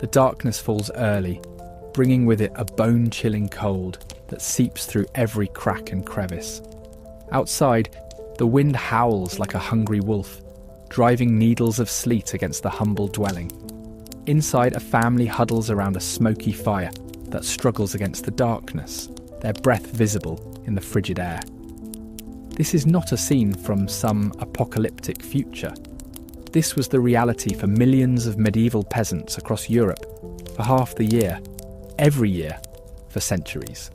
The darkness falls early, bringing with it a bone-chilling cold that seeps through every crack and crevice. Outside, the wind howls like a hungry wolf, driving needles of sleet against the humble dwelling. Inside, a family huddles around a smoky fire that struggles against the darkness, their breath visible in the frigid air. This is not a scene from some apocalyptic future. This was the reality for millions of medieval peasants across Europe for half the year, every year, for centuries.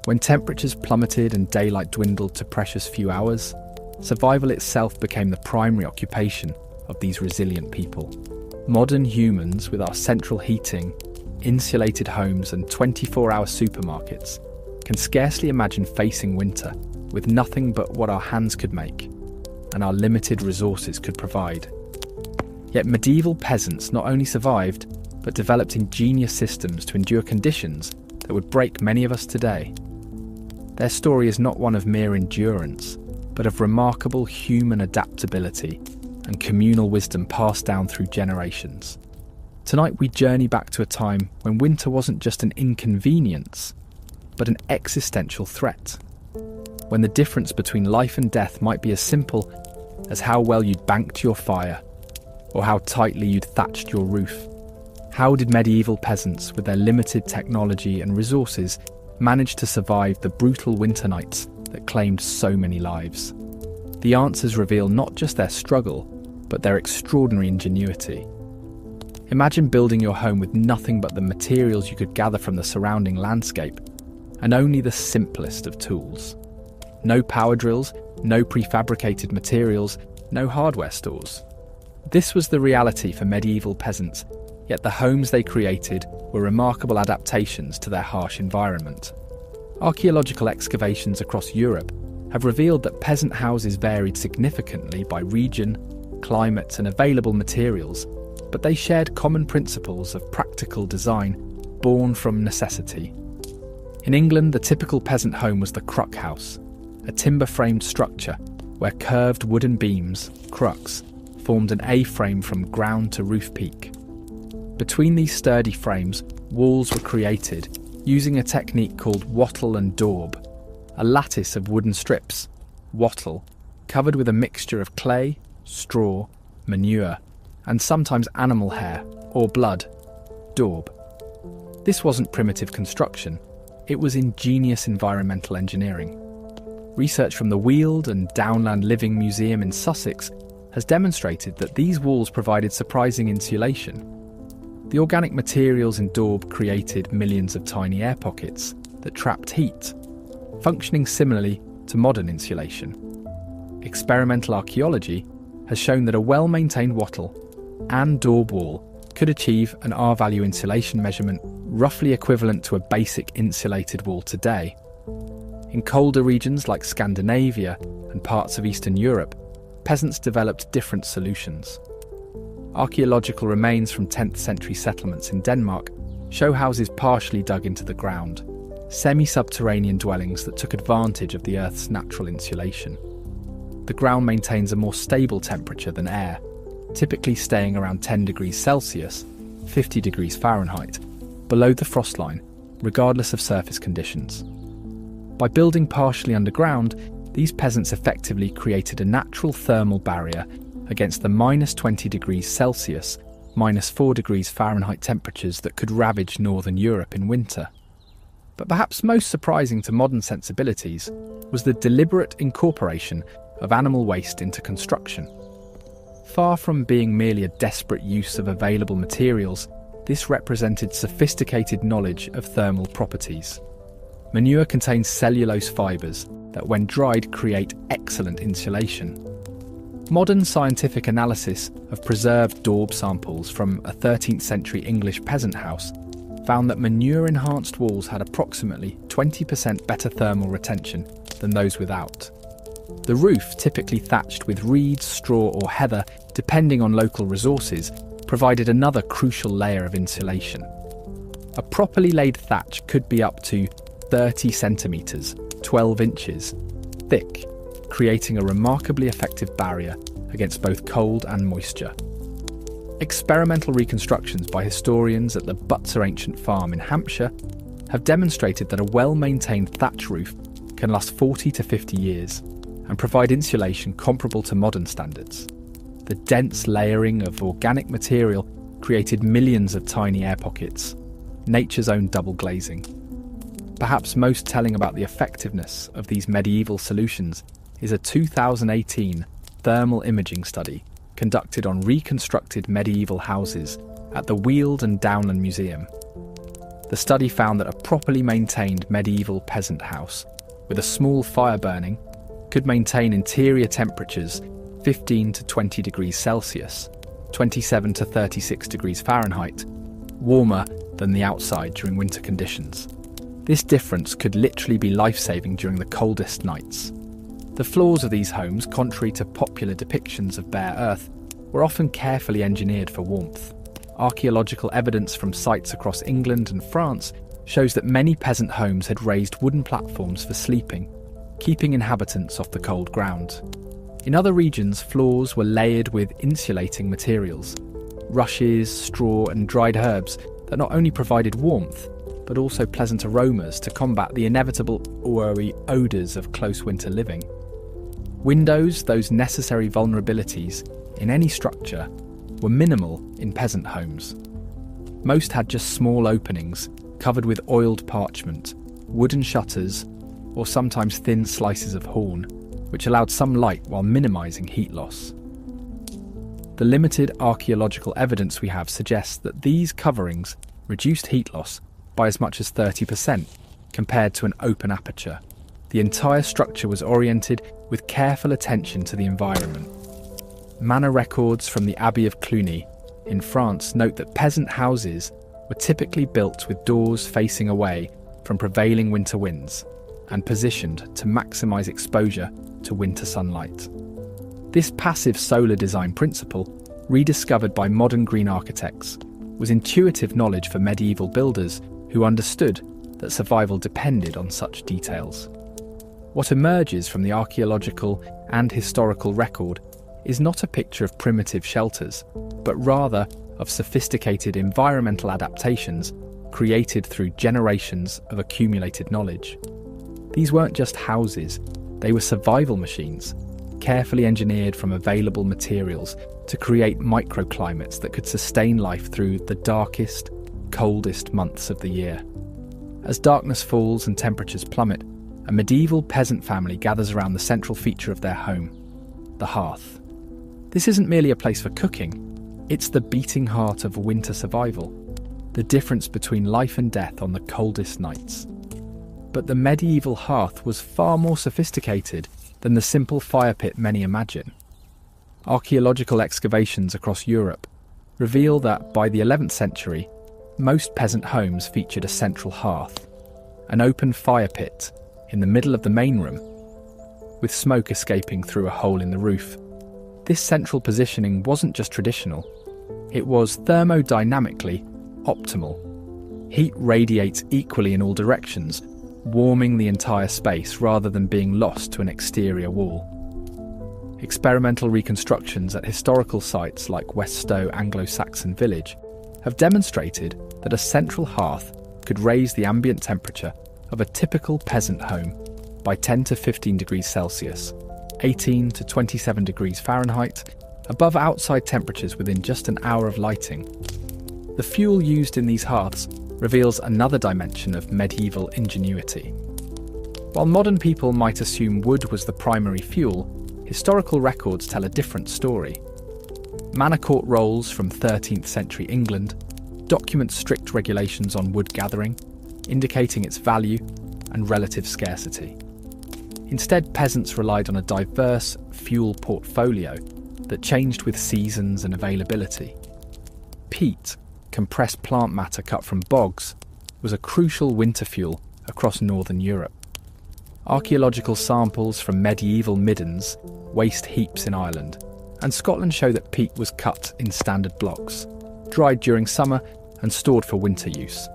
When temperatures plummeted and daylight dwindled to precious few hours, survival itself became the primary occupation of these resilient people. Modern humans, with our central heating, insulated homes and 24-hour supermarkets, can scarcely imagine facing winter with nothing but what our hands could make and our limited resources could provide. Yet medieval peasants not only survived, but developed ingenious systems to endure conditions that would break many of us today. Their story is not one of mere endurance, but of remarkable human adaptability and communal wisdom passed down through generations. Tonight we journey back to a time when winter wasn't just an inconvenience, but an existential threat. When the difference between life and death might be as simple as how well you'd banked your fire, or how tightly you'd thatched your roof. How did medieval peasants, with their limited technology and resources, manage to survive the brutal winter nights that claimed so many lives? The answers reveal not just their struggle, but their extraordinary ingenuity. Imagine building your home with nothing but the materials you could gather from the surrounding landscape, and only the simplest of tools. No power drills, no prefabricated materials, no hardware stores. This was the reality for medieval peasants, yet the homes they created were remarkable adaptations to their harsh environment. Archaeological excavations across Europe have revealed that peasant houses varied significantly by region, climate, and available materials, but they shared common principles of practical design born from necessity. In England, the typical peasant home was the cruck house, a timber-framed structure where curved wooden beams, crucks, formed an A-frame from ground to roof peak. Between these sturdy frames, walls were created using a technique called wattle and daub, a lattice of wooden strips, wattle, covered with a mixture of clay, straw, manure, and sometimes animal hair or blood, daub. This wasn't primitive construction, it was ingenious environmental engineering. Research from the Weald and Downland Living Museum in Sussex has demonstrated that these walls provided surprising insulation. The organic materials in daub created millions of tiny air pockets that trapped heat, functioning similarly to modern insulation. Experimental archaeology has shown that a well-maintained wattle and daub wall could achieve an R-value insulation measurement roughly equivalent to a basic insulated wall today. In colder regions like Scandinavia and parts of Eastern Europe, peasants developed different solutions. Archaeological remains from 10th century settlements in Denmark show houses partially dug into the ground, semi-subterranean dwellings that took advantage of the Earth's natural insulation. The ground maintains a more stable temperature than air, typically staying around 10 degrees Celsius, 50 degrees Fahrenheit, below the frost line, regardless of surface conditions. By building partially underground, these peasants effectively created a natural thermal barrier against the minus 20 degrees Celsius, minus 4 degrees Fahrenheit temperatures that could ravage northern Europe in winter. But perhaps most surprising to modern sensibilities was the deliberate incorporation of animal waste into construction. Far from being merely a desperate use of available materials, this represented sophisticated knowledge of thermal properties. Manure contains cellulose fibres that, when dried, create excellent insulation. Modern scientific analysis of preserved daub samples from a 13th century English peasant house found that manure-enhanced walls had approximately 20% better thermal retention than those without. The roof, typically thatched with reeds, straw or heather, depending on local resources, provided another crucial layer of insulation. A properly laid thatch could be up to 30 centimetres, 12 inches, thick, creating a remarkably effective barrier against both cold and moisture. Experimental reconstructions by historians at the Butser Ancient Farm in Hampshire have demonstrated that a well-maintained thatch roof can last 40 to 50 years and provide insulation comparable to modern standards. The dense layering of organic material created millions of tiny air pockets, nature's own double glazing. Perhaps most telling about the effectiveness of these medieval solutions is a 2018 thermal imaging study conducted on reconstructed medieval houses at the Weald and Downland Museum. The study found that a properly maintained medieval peasant house with a small fire burning could maintain interior temperatures 15 to 20 degrees Celsius, 27 to 36 degrees Fahrenheit, warmer than the outside during winter conditions. This difference could literally be life-saving during the coldest nights. The floors of these homes, contrary to popular depictions of bare earth, were often carefully engineered for warmth. Archaeological evidence from sites across England and France shows that many peasant homes had raised wooden platforms for sleeping, keeping inhabitants off the cold ground. In other regions, floors were layered with insulating materials, rushes, straw and dried herbs that not only provided warmth, but also pleasant aromas to combat the inevitable oily odours of close winter living. Windows, those necessary vulnerabilities in any structure, were minimal in peasant homes. Most had just small openings covered with oiled parchment, wooden shutters, or sometimes thin slices of horn, which allowed some light while minimising heat loss. The limited archaeological evidence we have suggests that these coverings reduced heat loss by as much as 30% compared to an open aperture. The entire structure was oriented with careful attention to the environment. Manor records from the Abbey of Cluny in France note that peasant houses were typically built with doors facing away from prevailing winter winds and positioned to maximise exposure to winter sunlight. This passive solar design principle, rediscovered by modern green architects, was intuitive knowledge for medieval builders who understood that survival depended on such details. What emerges from the archaeological and historical record is not a picture of primitive shelters, but rather of sophisticated environmental adaptations created through generations of accumulated knowledge. These weren't just houses, they were survival machines, carefully engineered from available materials to create microclimates that could sustain life through the darkest, coldest months of the year. As darkness falls and temperatures plummet, a medieval peasant family gathers around the central feature of their home, the hearth. This isn't merely a place for cooking, it's the beating heart of winter survival, the difference between life and death on the coldest nights. But the medieval hearth was far more sophisticated than the simple fire pit many imagine. Archaeological excavations across Europe reveal that by the 11th century, most peasant homes featured a central hearth, an open fire pit in the middle of the main room, with smoke escaping through a hole in the roof. This central positioning wasn't just traditional, it was thermodynamically optimal. Heat radiates equally in all directions, warming the entire space rather than being lost to an exterior wall. Experimental reconstructions at historical sites like West Stow Anglo-Saxon village have demonstrated that a central hearth could raise the ambient temperature of a typical peasant home by 10 to 15 degrees Celsius, 18 to 27 degrees Fahrenheit, above outside temperatures within just an hour of lighting. The fuel used in these hearths reveals another dimension of medieval ingenuity. While modern people might assume wood was the primary fuel, historical records tell a different story. Manor court rolls from 13th century England document strict regulations on wood gathering, indicating its value and relative scarcity. Instead, peasants relied on a diverse fuel portfolio that changed with seasons and availability. Peat, compressed plant matter cut from bogs, was a crucial winter fuel across northern Europe. Archaeological samples from medieval middens, waste heaps in Ireland, and Scotland show that peat was cut in standard blocks, dried during summer and stored for winter use.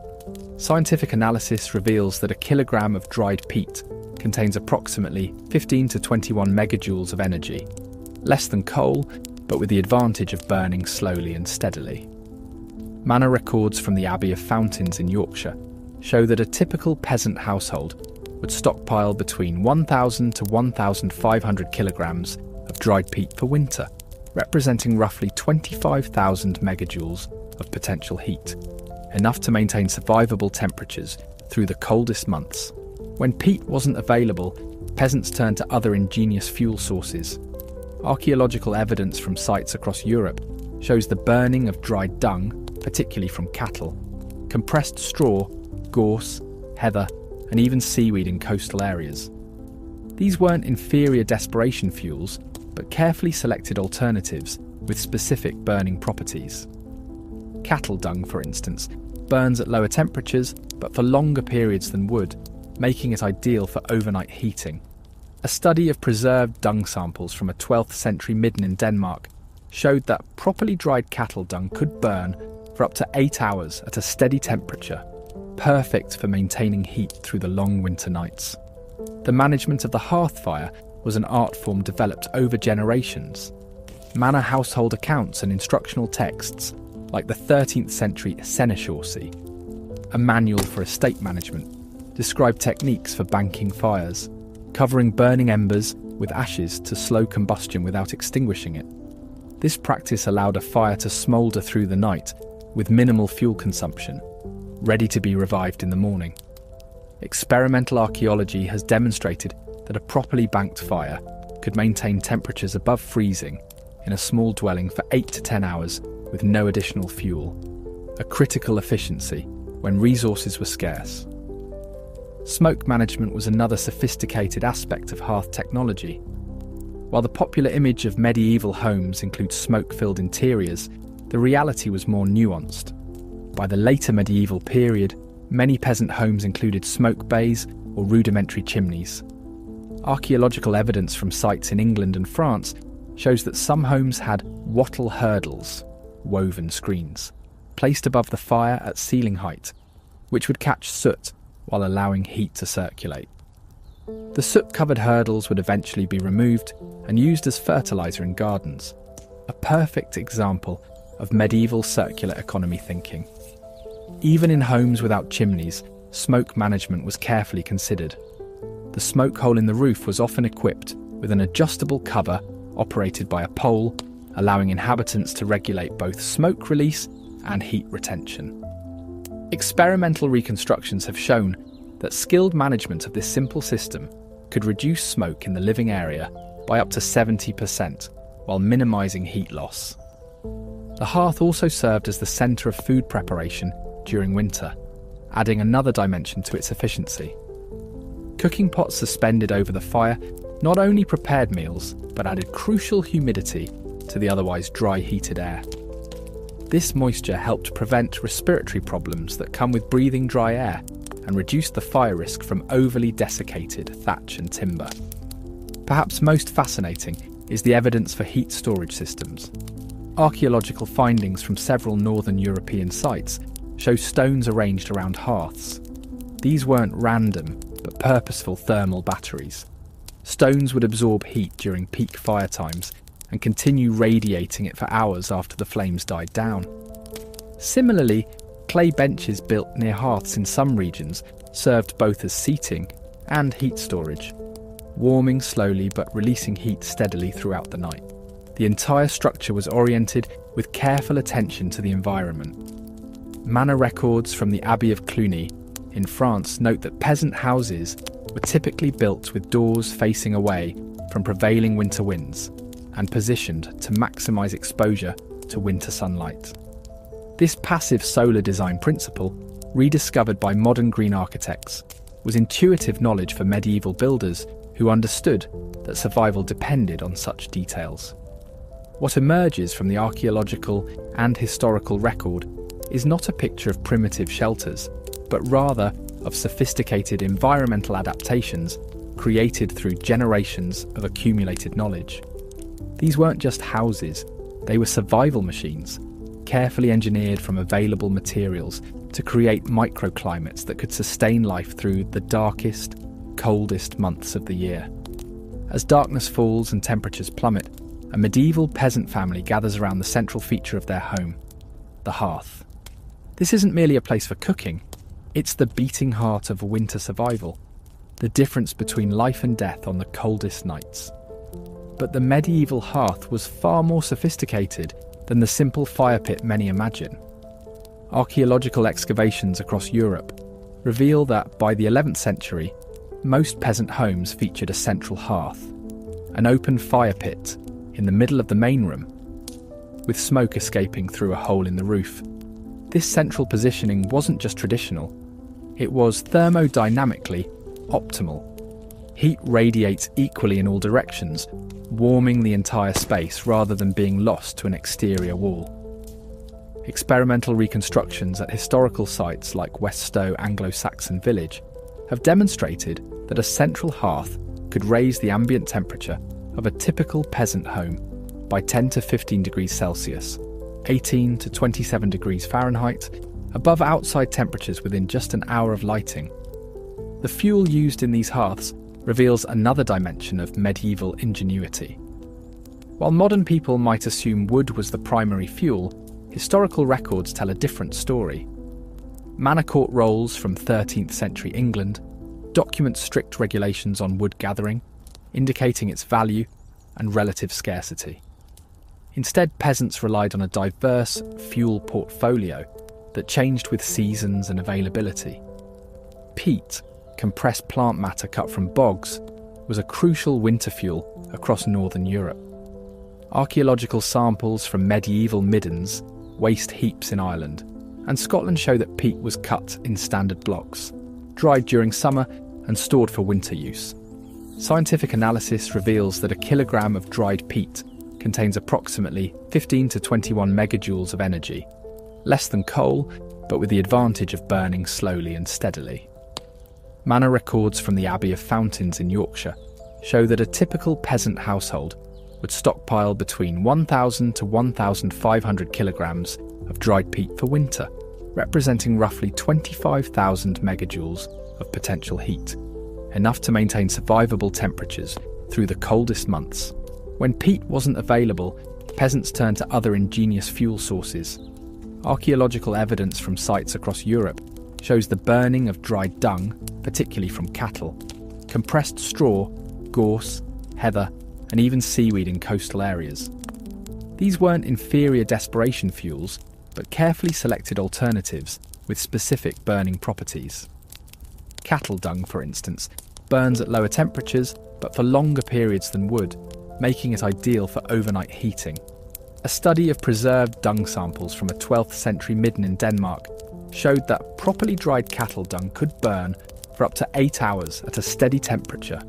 Scientific analysis reveals that a kilogram of dried peat contains approximately 15 to 21 megajoules of energy, less than coal but with the advantage of burning slowly and steadily. Manor records from the Abbey of Fountains in Yorkshire show that a typical peasant household would stockpile between 1,000 to 1,500 kilograms of dried peat for winter, representing roughly 25,000 megajoules of potential heat, enough to maintain survivable temperatures through the coldest months. When peat wasn't available, peasants turned to other ingenious fuel sources. Archaeological evidence from sites across Europe shows the burning of dried dung, particularly from cattle, compressed straw, gorse, heather, and even seaweed in coastal areas. These weren't inferior desperation fuels, but carefully selected alternatives with specific burning properties. Cattle dung, for instance, burns at lower temperatures but for longer periods than wood, making it ideal for overnight heating. A study of preserved dung samples from a 12th century midden in Denmark showed that properly dried cattle dung could burn for up to 8 hours at a steady temperature, perfect for maintaining heat through the long winter nights. The management of the hearth fire was an art form developed over generations. Manor household accounts and instructional texts, like the 13th century Seneschalcy, a manual for estate management, describe techniques for banking fires, covering burning embers with ashes to slow combustion without extinguishing it. This practice allowed a fire to smoulder through the night with minimal fuel consumption, ready to be revived in the morning. Experimental archaeology has demonstrated that a properly banked fire could maintain temperatures above freezing in a small dwelling for 8 to 10 hours with no additional fuel, a critical efficiency when resources were scarce. Smoke management was another sophisticated aspect of hearth technology. While the popular image of medieval homes includes smoke-filled interiors, the reality was more nuanced. By the later medieval period, many peasant homes included smoke bays or rudimentary chimneys. Archaeological evidence from sites in England and France shows that some homes had wattle hurdles, woven screens, placed above the fire at ceiling height, which would catch soot while allowing heat to circulate. The soot-covered hurdles would eventually be removed and used as fertiliser in gardens, a perfect example of medieval circular economy thinking. Even in homes without chimneys, smoke management was carefully considered. The smoke hole in the roof was often equipped with an adjustable cover operated by a pole, allowing inhabitants to regulate both smoke release and heat retention. Experimental reconstructions have shown that skilled management of this simple system could reduce smoke in the living area by up to 70% while minimising heat loss. The hearth also served as the centre of food preparation during winter, adding another dimension to its efficiency. Cooking pots suspended over the fire not only prepared meals, but added crucial humidity to the otherwise dry heated air. This moisture helped prevent respiratory problems that come with breathing dry air and reduced the fire risk from overly desiccated thatch and timber. Perhaps most fascinating is the evidence for heat storage systems. Archaeological findings from several northern European sites show stones arranged around hearths. These weren't random, but purposeful thermal batteries. Stones would absorb heat during peak fire times and continue radiating it for hours after the flames died down. Similarly, clay benches built near hearths in some regions served both as seating and heat storage, warming slowly but releasing heat steadily throughout the night. The entire structure was oriented with careful attention to the environment. Manor records from the Abbey of Cluny in France note that peasant houses were typically built with doors facing away from prevailing winter winds and positioned to maximise exposure to winter sunlight. This passive solar design principle, rediscovered by modern green architects, was intuitive knowledge for medieval builders who understood that survival depended on such details. What emerges from the archaeological and historical record is not a picture of primitive shelters, but rather of sophisticated environmental adaptations created through generations of accumulated knowledge. These weren't just houses, they were survival machines, carefully engineered from available materials to create microclimates that could sustain life through the darkest, coldest months of the year. As darkness falls and temperatures plummet, a medieval peasant family gathers around the central feature of their home, the hearth. This isn't merely a place for cooking, it's the beating heart of winter survival, the difference between life and death on the coldest nights. But the medieval hearth was far more sophisticated than the simple fire pit many imagine. Archaeological excavations across Europe reveal that by the 11th century, most peasant homes featured a central hearth, an open fire pit in the middle of the main room, with smoke escaping through a hole in the roof. This central positioning wasn't just traditional, it was thermodynamically optimal. Heat radiates equally in all directions, warming the entire space rather than being lost to an exterior wall. Experimental reconstructions at historical sites like West Stow Anglo-Saxon village have demonstrated that a central hearth could raise the ambient temperature of a typical peasant home by 10 to 15 degrees Celsius, 18 to 27 degrees Fahrenheit, above outside temperatures within just an hour of lighting. The fuel used in these hearths reveals another dimension of medieval ingenuity. While modern people might assume wood was the primary fuel, historical records tell a different story. Manor court rolls from 13th century England document strict regulations on wood gathering, indicating its value and relative scarcity. Instead, peasants relied on a diverse fuel portfolio that changed with seasons and availability. Peat, compressed plant matter cut from bogs, was a crucial winter fuel across northern Europe. Archaeological samples from medieval middens, waste heaps in Ireland, and Scotland show that peat was cut in standard blocks, dried during summer and stored for winter use. Scientific analysis reveals that a kilogram of dried peat contains approximately 15 to 21 megajoules of energy, less than coal, but with the advantage of burning slowly and steadily. Manor records from the Abbey of Fountains in Yorkshire show that a typical peasant household would stockpile between 1,000 to 1,500 kilograms of dried peat for winter, representing roughly 25,000 megajoules of potential heat, enough to maintain survivable temperatures through the coldest months. When peat wasn't available, peasants turned to other ingenious fuel sources. Archaeological evidence from sites across Europe shows the burning of dried dung, particularly from cattle, compressed straw, gorse, heather, and even seaweed in coastal areas. These weren't inferior desperation fuels, but carefully selected alternatives with specific burning properties. Cattle dung, for instance, burns at lower temperatures but for longer periods than wood, making it ideal for overnight heating. A study of preserved dung samples from a 12th century midden in Denmark showed that properly dried cattle dung could burn for up to 8 hours at a steady temperature,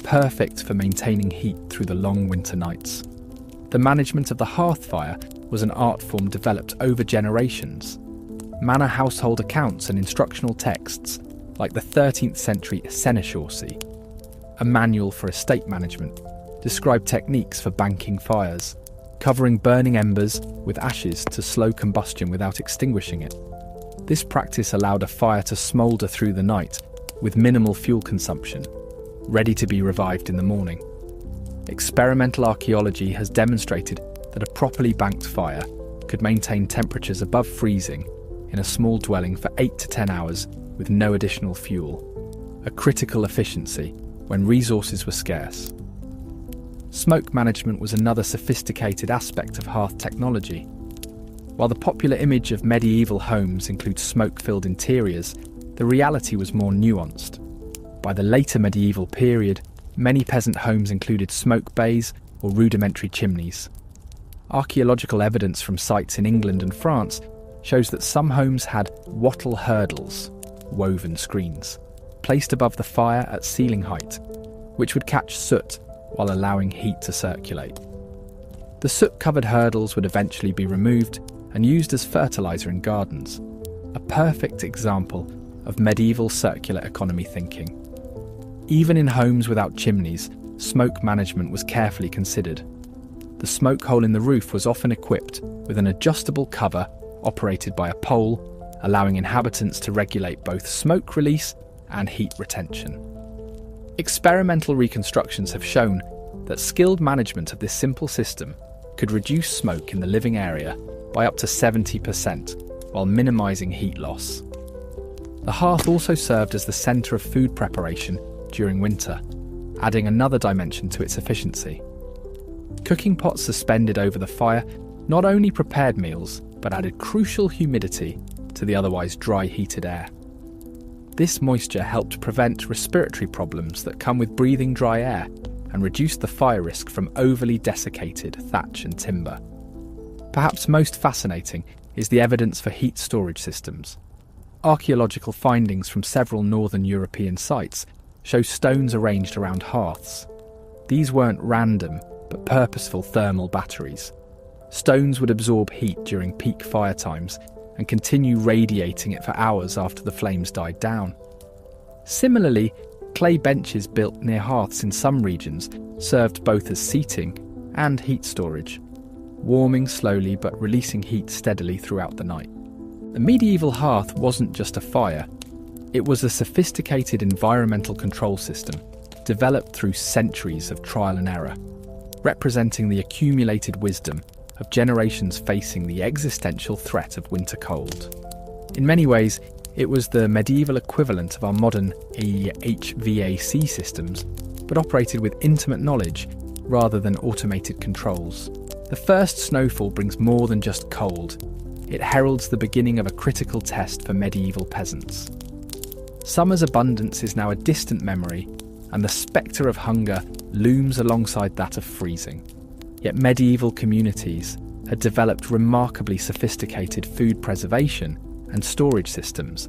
perfect for maintaining heat through the long winter nights. The management of the hearth fire was an art form developed over generations. Manor household accounts and instructional texts, like the 13th century Seneschalcy, a manual for estate management, describe techniques for banking fires, covering burning embers with ashes to slow combustion without extinguishing it. This practice allowed a fire to smoulder through the night with minimal fuel consumption, ready to be revived in the morning. Experimental archaeology has demonstrated that a properly banked fire could maintain temperatures above freezing in a small dwelling for 8 to 10 hours with no additional fuel, a critical efficiency when resources were scarce. Smoke management was another sophisticated aspect of hearth technology. While the popular image of medieval homes includes smoke-filled interiors, the reality was more nuanced. By the later medieval period, many peasant homes included smoke bays or rudimentary chimneys. Archaeological evidence from sites in England and France shows that some homes had wattle hurdles, woven screens, placed above the fire at ceiling height, which would catch soot while allowing heat to circulate. The soot-covered hurdles would eventually be removed and used as fertiliser in gardens, a perfect example of medieval circular economy thinking. Even in homes without chimneys, smoke management was carefully considered. The smoke hole in the roof was often equipped with an adjustable cover operated by a pole, allowing inhabitants to regulate both smoke release and heat retention. Experimental reconstructions have shown that skilled management of this simple system could reduce smoke in the living area by up to 70% while minimising heat loss. The hearth also served as the centre of food preparation during winter, adding another dimension to its efficiency. Cooking pots suspended over the fire not only prepared meals, but added crucial humidity to the otherwise dry heated air. This moisture helped prevent respiratory problems that come with breathing dry air and reduced the fire risk from overly desiccated thatch and timber. Perhaps most fascinating is the evidence for heat storage systems. Archaeological findings from several northern European sites show stones arranged around hearths. These weren't random, but purposeful thermal batteries. Stones would absorb heat during peak fire times and continue radiating it for hours after the flames died down. Similarly, clay benches built near hearths in some regions served both as seating and heat storage, warming slowly but releasing heat steadily throughout the night. The medieval hearth wasn't just a fire, it was a sophisticated environmental control system developed through centuries of trial and error, representing the accumulated wisdom of generations facing the existential threat of winter cold. In many ways, it was the medieval equivalent of our modern HVAC systems, but operated with intimate knowledge rather than automated controls. The first snowfall brings more than just cold. It heralds the beginning of a critical test for medieval peasants. Summer's abundance is now a distant memory, and the spectre of hunger looms alongside that of freezing. Yet medieval communities had developed remarkably sophisticated food preservation and storage systems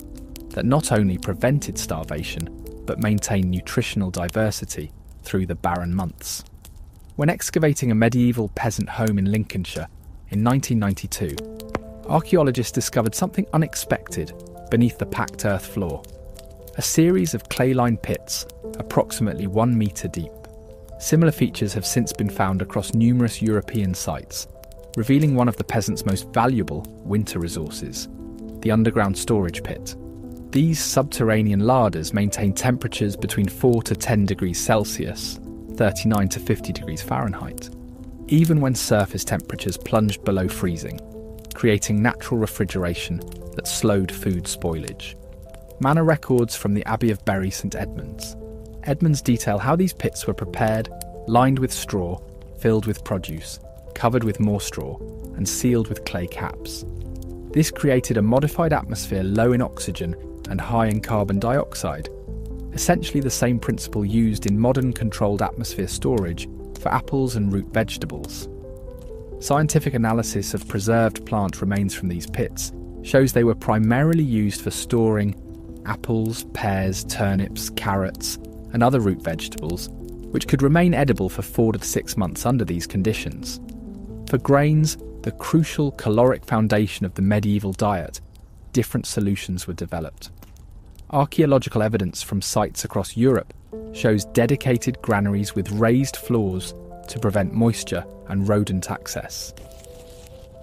that not only prevented starvation, but maintained nutritional diversity through the barren months. When excavating a medieval peasant home in Lincolnshire in 1992, archaeologists discovered something unexpected beneath the packed earth floor. A series of clay-lined pits, approximately 1 metre deep. Similar features have since been found across numerous European sites, revealing one of the peasants' most valuable winter resources, the underground storage pit. These subterranean larders maintain temperatures between 4 to 10 degrees Celsius, 39 to 50 degrees Fahrenheit, even when surface temperatures plunged below freezing, creating natural refrigeration that slowed food spoilage. Manor records from the Abbey of Bury St Edmunds detail how these pits were prepared, lined with straw, filled with produce, covered with more straw, and sealed with clay caps. This created a modified atmosphere low in oxygen and high in carbon dioxide, essentially the same principle used in modern controlled atmosphere storage for apples and root vegetables. Scientific analysis of preserved plant remains from these pits shows they were primarily used for storing apples, pears, turnips, carrots, and other root vegetables, which could remain edible for 4 to 6 months under these conditions. For grains, the crucial caloric foundation of the medieval diet, different solutions were developed. Archaeological evidence from sites across Europe shows dedicated granaries with raised floors to prevent moisture and rodent access.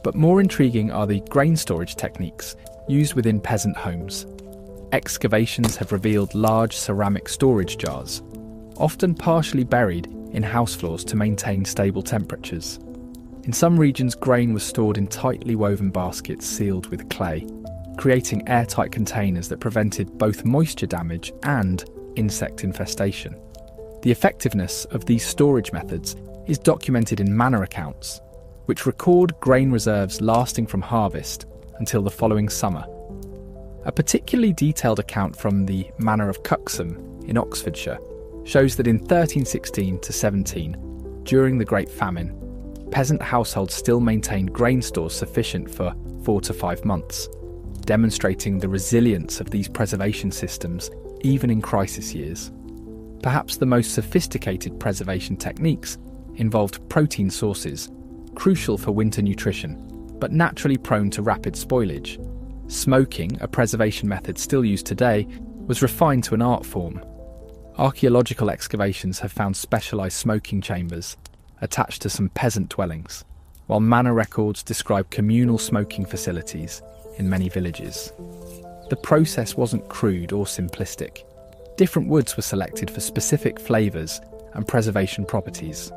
But more intriguing are the grain storage techniques used within peasant homes. Excavations have revealed large ceramic storage jars, often partially buried in house floors to maintain stable temperatures. In some regions, grain was stored in tightly woven baskets sealed with clay, creating airtight containers that prevented both moisture damage and insect infestation. The effectiveness of these storage methods is documented in manor accounts, which record grain reserves lasting from harvest until the following summer. A particularly detailed account from the Manor of Cuxham in Oxfordshire shows that in 1316 to 17, during the Great Famine, peasant households still maintained grain stores sufficient for 4 to 5 months, demonstrating the resilience of these preservation systems even in crisis years. Perhaps the most sophisticated preservation techniques involved protein sources, crucial for winter nutrition, but naturally prone to rapid spoilage. Smoking, a preservation method still used today, was refined to an art form. Archaeological excavations have found specialised smoking chambers attached to some peasant dwellings, while manor records describe communal smoking facilities in many villages. The process wasn't crude or simplistic. Different woods were selected for specific flavours and preservation properties.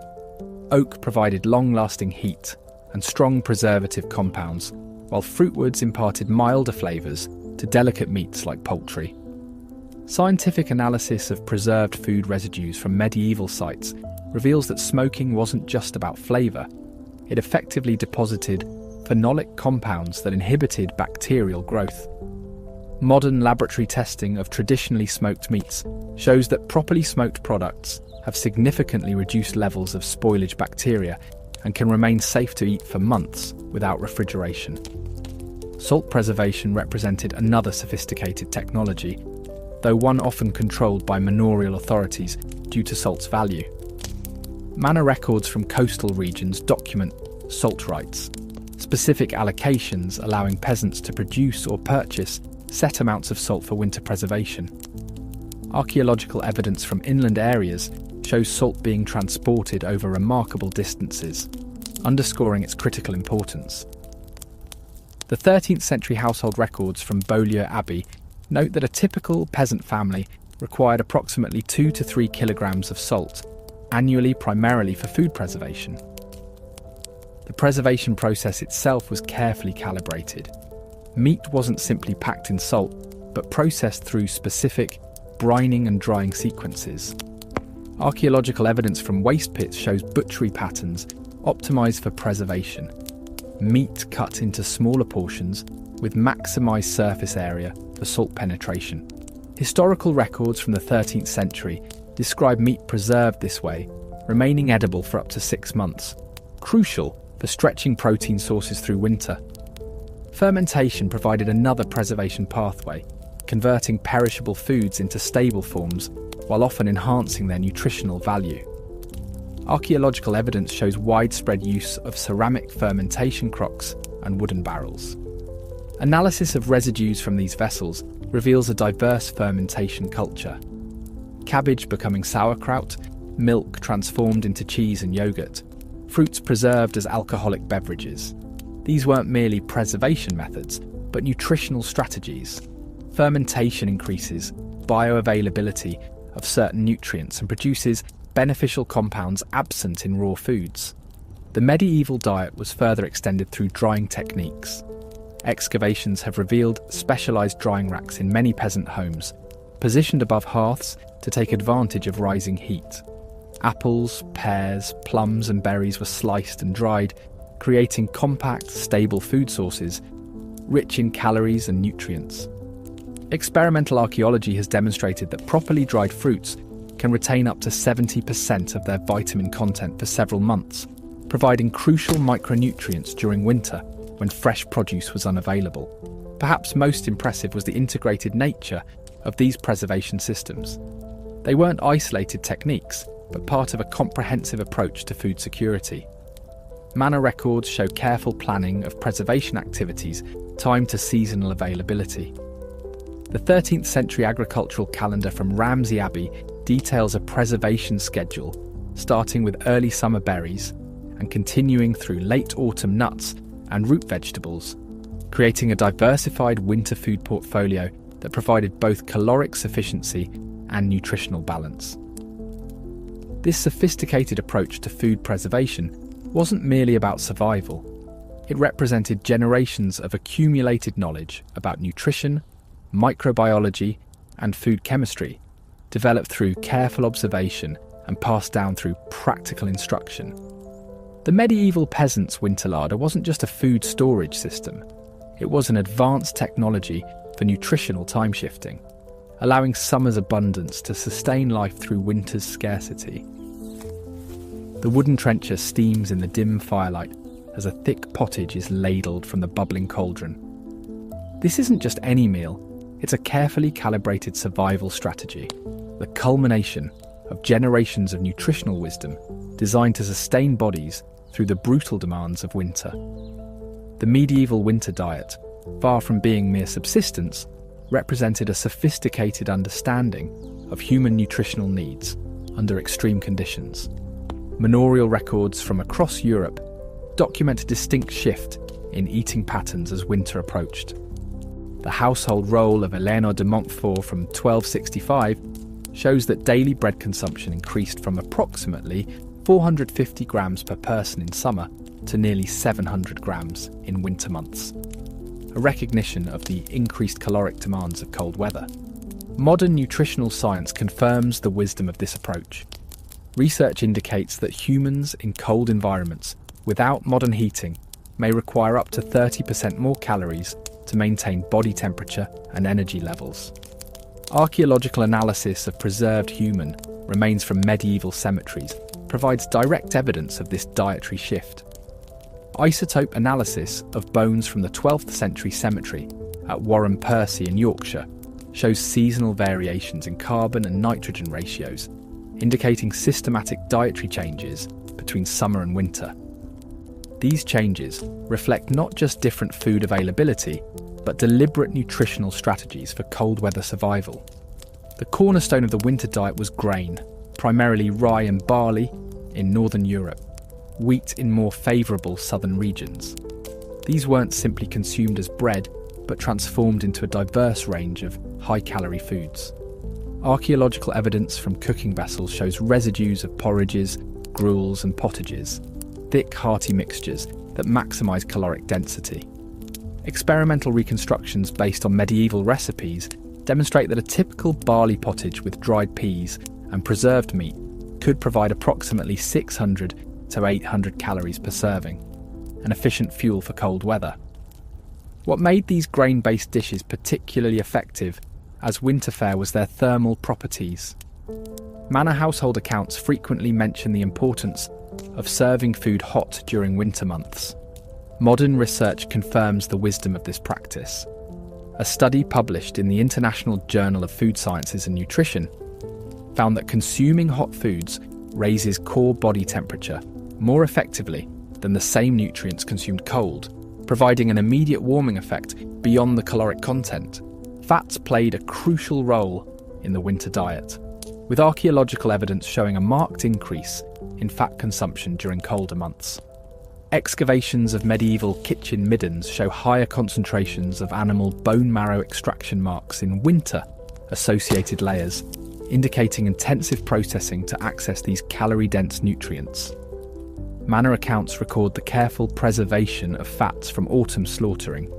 Oak provided long-lasting heat and strong preservative compounds, while fruitwoods imparted milder flavours to delicate meats like poultry. Scientific analysis of preserved food residues from medieval sites reveals that smoking wasn't just about flavour. It effectively deposited phenolic compounds that inhibited bacterial growth. Modern laboratory testing of traditionally smoked meats shows that properly smoked products have significantly reduced levels of spoilage bacteria and can remain safe to eat for months without refrigeration. Salt preservation represented another sophisticated technology, though one often controlled by manorial authorities due to salt's value. Manor records from coastal regions document salt rights, specific allocations allowing peasants to produce or purchase set amounts of salt for winter preservation. Archaeological evidence from inland areas shows salt being transported over remarkable distances, underscoring its critical importance. The 13th century household records from Beaulieu Abbey note that a typical peasant family required approximately 2 to 3 kilograms of salt annually, primarily for food preservation. The preservation process itself was carefully calibrated. Meat wasn't simply packed in salt, but processed through specific brining and drying sequences. Archaeological evidence from waste pits shows butchery patterns optimised for preservation. Meat cut into smaller portions with maximised surface area for salt penetration. Historical records from the 13th century describe meat preserved this way, remaining edible for up to 6 months, crucial for stretching protein sources through winter. Fermentation provided another preservation pathway, converting perishable foods into stable forms while often enhancing their nutritional value. Archaeological evidence shows widespread use of ceramic fermentation crocks and wooden barrels. Analysis of residues from these vessels reveals a diverse fermentation culture. Cabbage becoming sauerkraut, milk transformed into cheese and yogurt, fruits preserved as alcoholic beverages. These weren't merely preservation methods, but nutritional strategies. Fermentation increases bioavailability of certain nutrients and produces beneficial compounds absent in raw foods. The medieval diet was further extended through drying techniques. Excavations have revealed specialised drying racks in many peasant homes, positioned above hearths to take advantage of rising heat. Apples, pears, plums and berries were sliced and dried, creating compact, stable food sources, rich in calories and nutrients. Experimental archaeology has demonstrated that properly dried fruits can retain up to 70% of their vitamin content for several months, providing crucial micronutrients during winter when fresh produce was unavailable. Perhaps most impressive was the integrated nature of these preservation systems. They weren't isolated techniques, but part of a comprehensive approach to food security. Manor records show careful planning of preservation activities timed to seasonal availability. The 13th century agricultural calendar from Ramsey Abbey details a preservation schedule, starting with early summer berries and continuing through late autumn nuts and root vegetables, creating a diversified winter food portfolio that provided both caloric sufficiency and nutritional balance. This sophisticated approach to food preservation wasn't merely about survival. It represented generations of accumulated knowledge about nutrition, microbiology, and food chemistry, developed through careful observation and passed down through practical instruction. The medieval peasant's winter larder wasn't just a food storage system. It was an advanced technology for nutritional time shifting, allowing summer's abundance to sustain life through winter's scarcity. The wooden trencher steams in the dim firelight as a thick pottage is ladled from the bubbling cauldron. This isn't just any meal, it's a carefully calibrated survival strategy, the culmination of generations of nutritional wisdom designed to sustain bodies through the brutal demands of winter. The medieval winter diet, far from being mere subsistence, represented a sophisticated understanding of human nutritional needs under extreme conditions. Manorial records from across Europe document a distinct shift in eating patterns as winter approached. The household roll of Eleanor de Montfort from 1265 shows that daily bread consumption increased from approximately 450 grams per person in summer to nearly 700 grams in winter months, a recognition of the increased caloric demands of cold weather. Modern nutritional science confirms the wisdom of this approach. Research indicates that humans in cold environments without modern heating may require up to 30% more calories to maintain body temperature and energy levels. Archaeological analysis of preserved human remains from medieval cemeteries provides direct evidence of this dietary shift. Isotope analysis of bones from the 12th century cemetery at Warren Percy in Yorkshire shows seasonal variations in carbon and nitrogen ratios, indicating systematic dietary changes between summer and winter. These changes reflect not just different food availability, but deliberate nutritional strategies for cold weather survival. The cornerstone of the winter diet was grain, primarily rye and barley in northern Europe, wheat in more favourable southern regions. These weren't simply consumed as bread, but transformed into a diverse range of high-calorie foods. Archaeological evidence from cooking vessels shows residues of porridges, gruels and pottages, thick, hearty mixtures that maximise caloric density. Experimental reconstructions based on medieval recipes demonstrate that a typical barley pottage with dried peas and preserved meat could provide approximately 600 to 800 calories per serving, an efficient fuel for cold weather. What made these grain-based dishes particularly effective as winter fare was their thermal properties. Manor household accounts frequently mention the importance of serving food hot during winter months. Modern research confirms the wisdom of this practice. A study published in the International Journal of Food Sciences and Nutrition found that consuming hot foods raises core body temperature more effectively than the same nutrients consumed cold, providing an immediate warming effect beyond the caloric content. Fats played a crucial role in the winter diet, with archaeological evidence showing a marked increase in fat consumption during colder months. Excavations of medieval kitchen middens show higher concentrations of animal bone marrow extraction marks in winter-associated layers, indicating intensive processing to access these calorie-dense nutrients. Manor accounts record the careful preservation of fats from autumn slaughtering,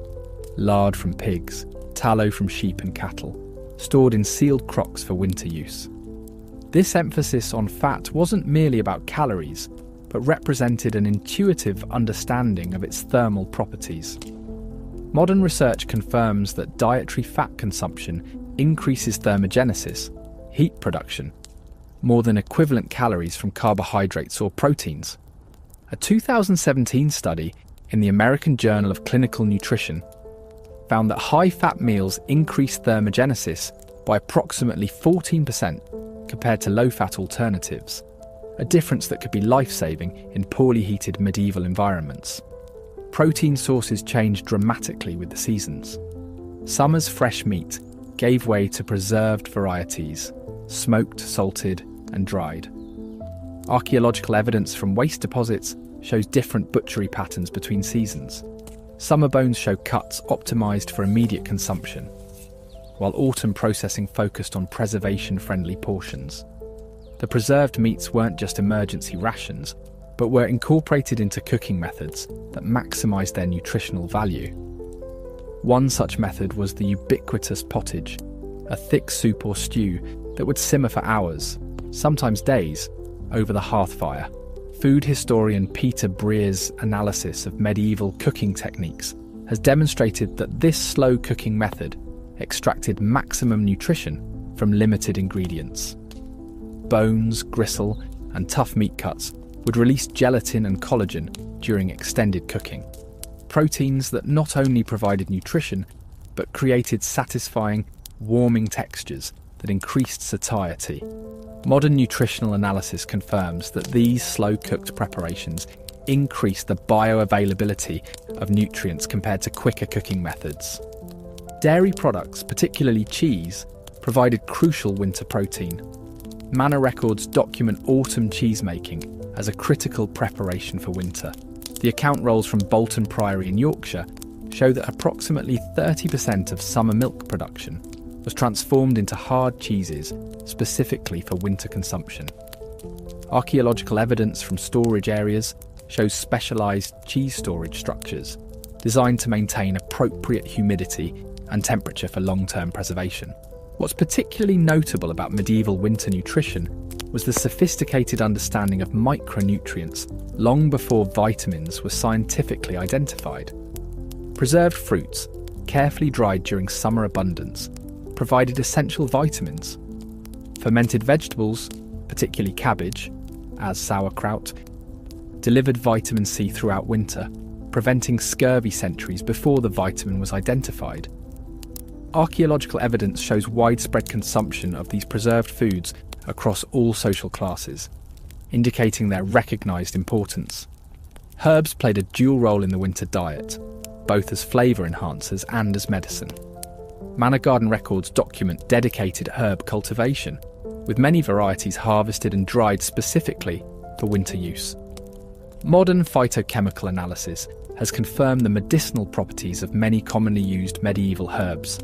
lard from pigs, tallow from sheep and cattle, stored in sealed crocks for winter use. This emphasis on fat wasn't merely about calories, but represented an intuitive understanding of its thermal properties. Modern research confirms that dietary fat consumption increases thermogenesis, heat production, more than equivalent calories from carbohydrates or proteins. A 2017 study in the American Journal of Clinical Nutrition found that high-fat meals increase thermogenesis by approximately 14% compared to low-fat alternatives, a difference that could be life-saving in poorly heated medieval environments. Protein sources changed dramatically with the seasons. Summer's fresh meat gave way to preserved varieties, smoked, salted, and dried. Archaeological evidence from waste deposits shows different butchery patterns between seasons. Summer bones show cuts optimised for immediate consumption, while autumn processing focused on preservation-friendly portions. The preserved meats weren't just emergency rations, but were incorporated into cooking methods that maximised their nutritional value. One such method was the ubiquitous pottage, a thick soup or stew that would simmer for hours, sometimes days, over the hearth fire. Food historian Peter Brere's analysis of medieval cooking techniques has demonstrated that this slow cooking method extracted maximum nutrition from limited ingredients. Bones, gristle, and tough meat cuts would release gelatin and collagen during extended cooking, proteins that not only provided nutrition, but created satisfying, warming textures that increased satiety. Modern nutritional analysis confirms that these slow-cooked preparations increase the bioavailability of nutrients compared to quicker cooking methods. Dairy products, particularly cheese, provided crucial winter protein. Manor records document autumn cheesemaking as a critical preparation for winter. The account rolls from Bolton Priory in Yorkshire show that approximately 30% of summer milk production was transformed into hard cheeses specifically for winter consumption. Archaeological evidence from storage areas shows specialised cheese storage structures designed to maintain appropriate humidity and temperature for long-term preservation. What's particularly notable about medieval winter nutrition was the sophisticated understanding of micronutrients long before vitamins were scientifically identified. Preserved fruits, carefully dried during summer abundance, provided essential vitamins. Fermented vegetables, particularly cabbage, as sauerkraut, delivered vitamin C throughout winter, preventing scurvy centuries before the vitamin was identified. Archaeological evidence shows widespread consumption of these preserved foods across all social classes, indicating their recognised importance. Herbs played a dual role in the winter diet, both as flavour enhancers and as medicine. Manor Garden records document dedicated herb cultivation, with many varieties harvested and dried specifically for winter use. Modern phytochemical analysis has confirmed the medicinal properties of many commonly used medieval herbs.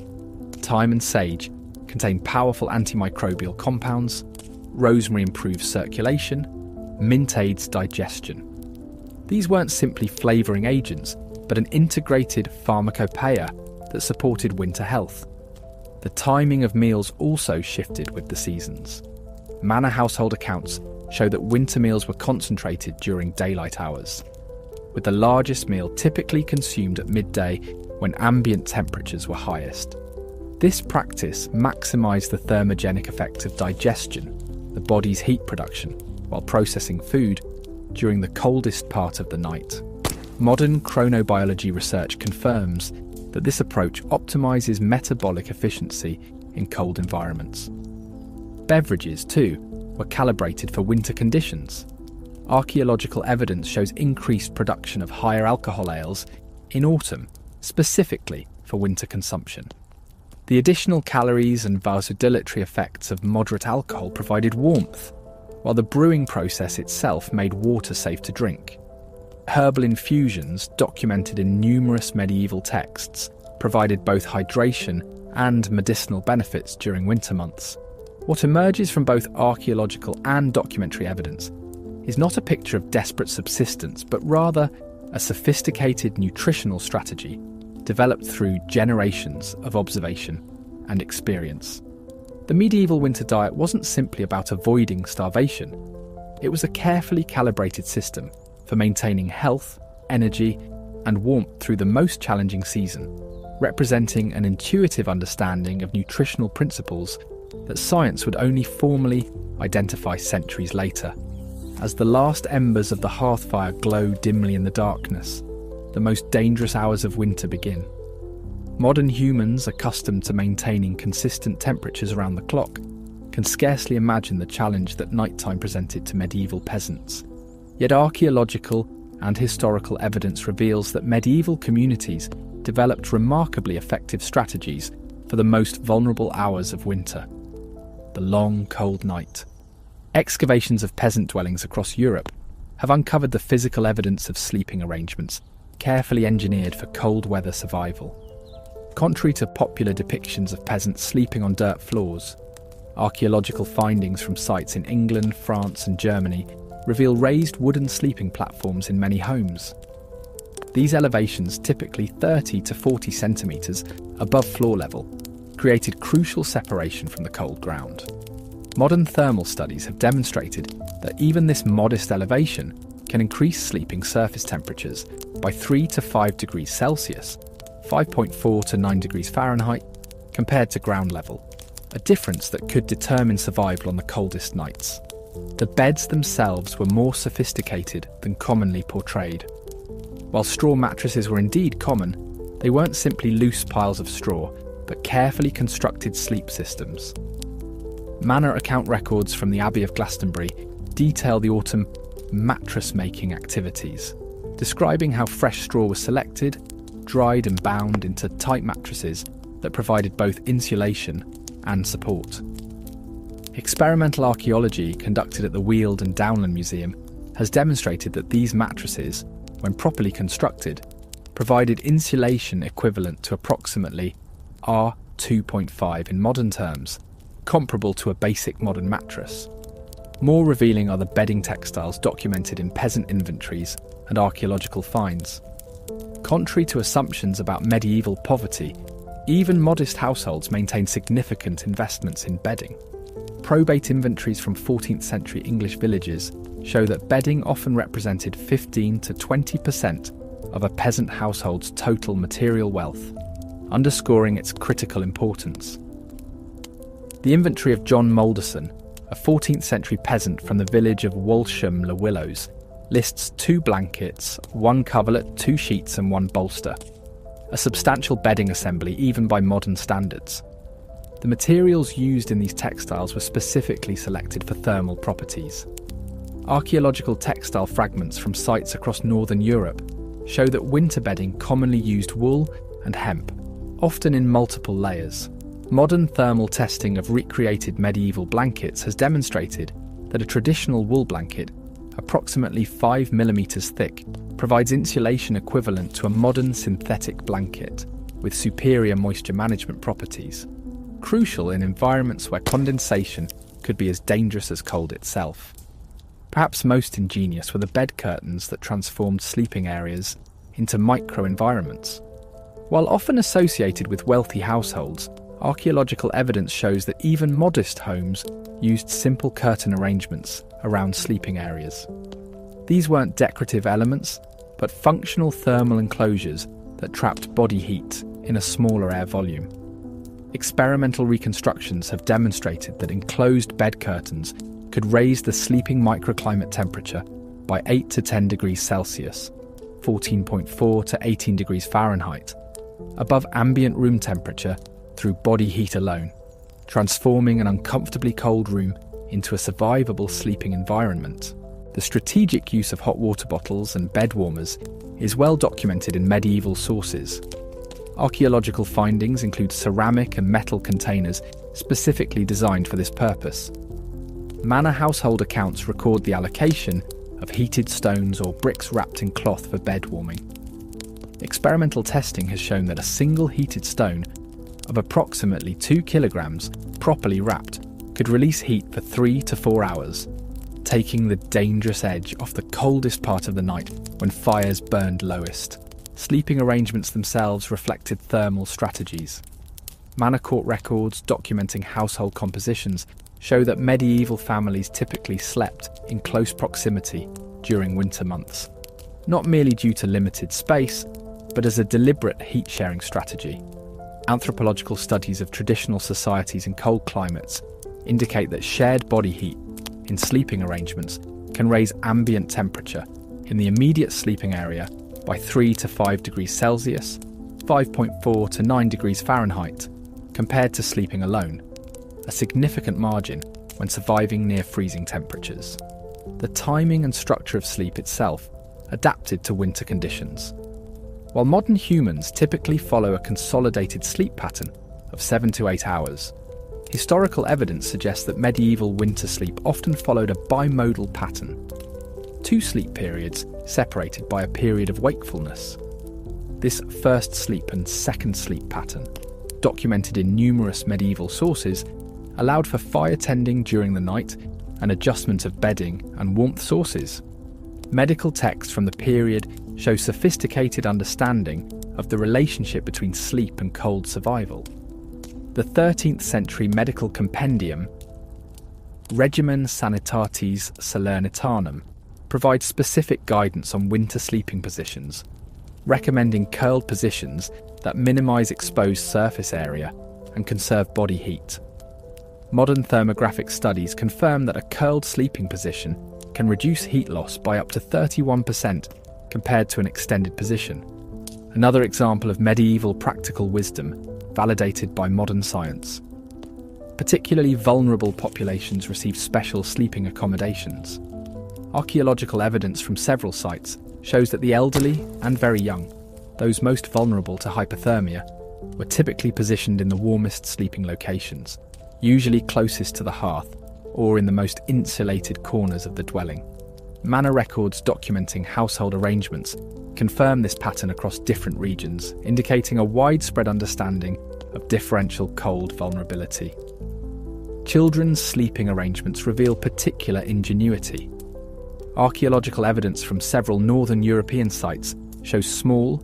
Thyme and sage contain powerful antimicrobial compounds, rosemary improves circulation, mint aids digestion. These weren't simply flavouring agents, but an integrated pharmacopoeia that supported winter health. The timing of meals also shifted with the seasons. Manor household accounts show that winter meals were concentrated during daylight hours, with the largest meal typically consumed at midday when ambient temperatures were highest. This practice maximised the thermogenic effects of digestion, the body's heat production, while processing food during the coldest part of the night. Modern chronobiology research confirms that this approach optimises metabolic efficiency in cold environments. Beverages, too, were calibrated for winter conditions. Archaeological evidence shows increased production of higher alcohol ales in autumn, specifically for winter consumption. The additional calories and vasodilatory effects of moderate alcohol provided warmth, while the brewing process itself made water safe to drink. Herbal infusions, documented in numerous medieval texts, provided both hydration and medicinal benefits during winter months. What emerges from both archaeological and documentary evidence is not a picture of desperate subsistence, but rather a sophisticated nutritional strategy developed through generations of observation and experience. The medieval winter diet wasn't simply about avoiding starvation. It was a carefully calibrated system for maintaining health, energy, and warmth through the most challenging season, representing an intuitive understanding of nutritional principles that science would only formally identify centuries later. As the last embers of the hearthfire glow dimly in the darkness, the most dangerous hours of winter begin. Modern humans, accustomed to maintaining consistent temperatures around the clock, can scarcely imagine the challenge that nighttime presented to medieval peasants. Yet archaeological and historical evidence reveals that medieval communities developed remarkably effective strategies for the most vulnerable hours of winter. The long, cold night. Excavations of peasant dwellings across Europe have uncovered the physical evidence of sleeping arrangements carefully engineered for cold weather survival. Contrary to popular depictions of peasants sleeping on dirt floors, archaeological findings from sites in England, France and Germany reveal raised wooden sleeping platforms in many homes. These elevations, typically 30 to 40 centimetres above floor level, created crucial separation from the cold ground. Modern thermal studies have demonstrated that even this modest elevation can increase sleeping surface temperatures by 3 to 5 degrees Celsius, 5.4 to 9 degrees Fahrenheit, compared to ground level, a difference that could determine survival on the coldest nights. The beds themselves were more sophisticated than commonly portrayed. While straw mattresses were indeed common, they weren't simply loose piles of straw, but carefully constructed sleep systems. Manor account records from the Abbey of Glastonbury detail the autumn mattress-making activities, describing how fresh straw was selected, dried and bound into tight mattresses that provided both insulation and support. Experimental archaeology conducted at the Weald and Downland Museum has demonstrated that these mattresses, when properly constructed, provided insulation equivalent to approximately R 2.5 in modern terms, comparable to a basic modern mattress. More revealing are the bedding textiles documented in peasant inventories and archaeological finds. Contrary to assumptions about medieval poverty, even modest households maintain significant investments in bedding. Probate inventories from 14th century English villages show that bedding often represented 15 to 20% of a peasant household's total material wealth, underscoring its critical importance. The inventory of John Moulderson, a 14th century peasant from the village of Walsham-le-Willows, lists 2 blankets, 1 coverlet, 2 sheets and 1 bolster, a substantial bedding assembly even by modern standards. The materials used in these textiles were specifically selected for thermal properties. Archaeological textile fragments from sites across northern Europe show that winter bedding commonly used wool and hemp, often in multiple layers. Modern thermal testing of recreated medieval blankets has demonstrated that a traditional wool blanket, approximately 5 mm thick, provides insulation equivalent to a modern synthetic blanket, with superior moisture management properties, crucial in environments where condensation could be as dangerous as cold itself. Perhaps most ingenious were the bed curtains that transformed sleeping areas into micro-environments. While often associated with wealthy households, archaeological evidence shows that even modest homes used simple curtain arrangements around sleeping areas. These weren't decorative elements, but functional thermal enclosures that trapped body heat in a smaller air volume. Experimental reconstructions have demonstrated that enclosed bed curtains could raise the sleeping microclimate temperature by 8 to 10 degrees Celsius, 14.4 to 18 degrees Fahrenheit, above ambient room temperature through body heat alone, transforming an uncomfortably cold room into a survivable sleeping environment. The strategic use of hot water bottles and bed warmers is well documented in medieval sources. Archaeological findings include ceramic and metal containers specifically designed for this purpose. Manor household accounts record the allocation of heated stones or bricks wrapped in cloth for bed warming. Experimental testing has shown that a single heated stone of approximately 2 kilograms, properly wrapped, could release heat for 3 to 4 hours, taking the dangerous edge off the coldest part of the night when fires burned lowest. Sleeping arrangements themselves reflected thermal strategies. Manor court records documenting household compositions show that medieval families typically slept in close proximity during winter months, not merely due to limited space, but as a deliberate heat-sharing strategy. Anthropological studies of traditional societies in cold climates indicate that shared body heat in sleeping arrangements can raise ambient temperature in the immediate sleeping area by 3 to 5 degrees Celsius, 5.4 to 9 degrees Fahrenheit, compared to sleeping alone, a significant margin when surviving near freezing temperatures. The timing and structure of sleep itself adapted to winter conditions. While modern humans typically follow a consolidated sleep pattern of 7 to 8 hours, historical evidence suggests that medieval winter sleep often followed a bimodal pattern. 2 sleep periods separated by a period of wakefulness. This first sleep and second sleep pattern, documented in numerous medieval sources, allowed for fire tending during the night and adjustment of bedding and warmth sources. Medical texts from the period show sophisticated understanding of the relationship between sleep and cold survival. The 13th century medical compendium, Regimen Sanitatis Salernitanum, provides specific guidance on winter sleeping positions, recommending curled positions that minimise exposed surface area and conserve body heat. Modern thermographic studies confirm that a curled sleeping position can reduce heat loss by up to 31% compared to an extended position. Another example of medieval practical wisdom, validated by modern science. Particularly vulnerable populations receive special sleeping accommodations. Archaeological evidence from several sites shows that the elderly and very young, those most vulnerable to hypothermia, were typically positioned in the warmest sleeping locations, usually closest to the hearth or in the most insulated corners of the dwelling. Manor records documenting household arrangements confirm this pattern across different regions, indicating a widespread understanding of differential cold vulnerability. Children's sleeping arrangements reveal particular ingenuity. Archaeological evidence from several northern European sites shows small,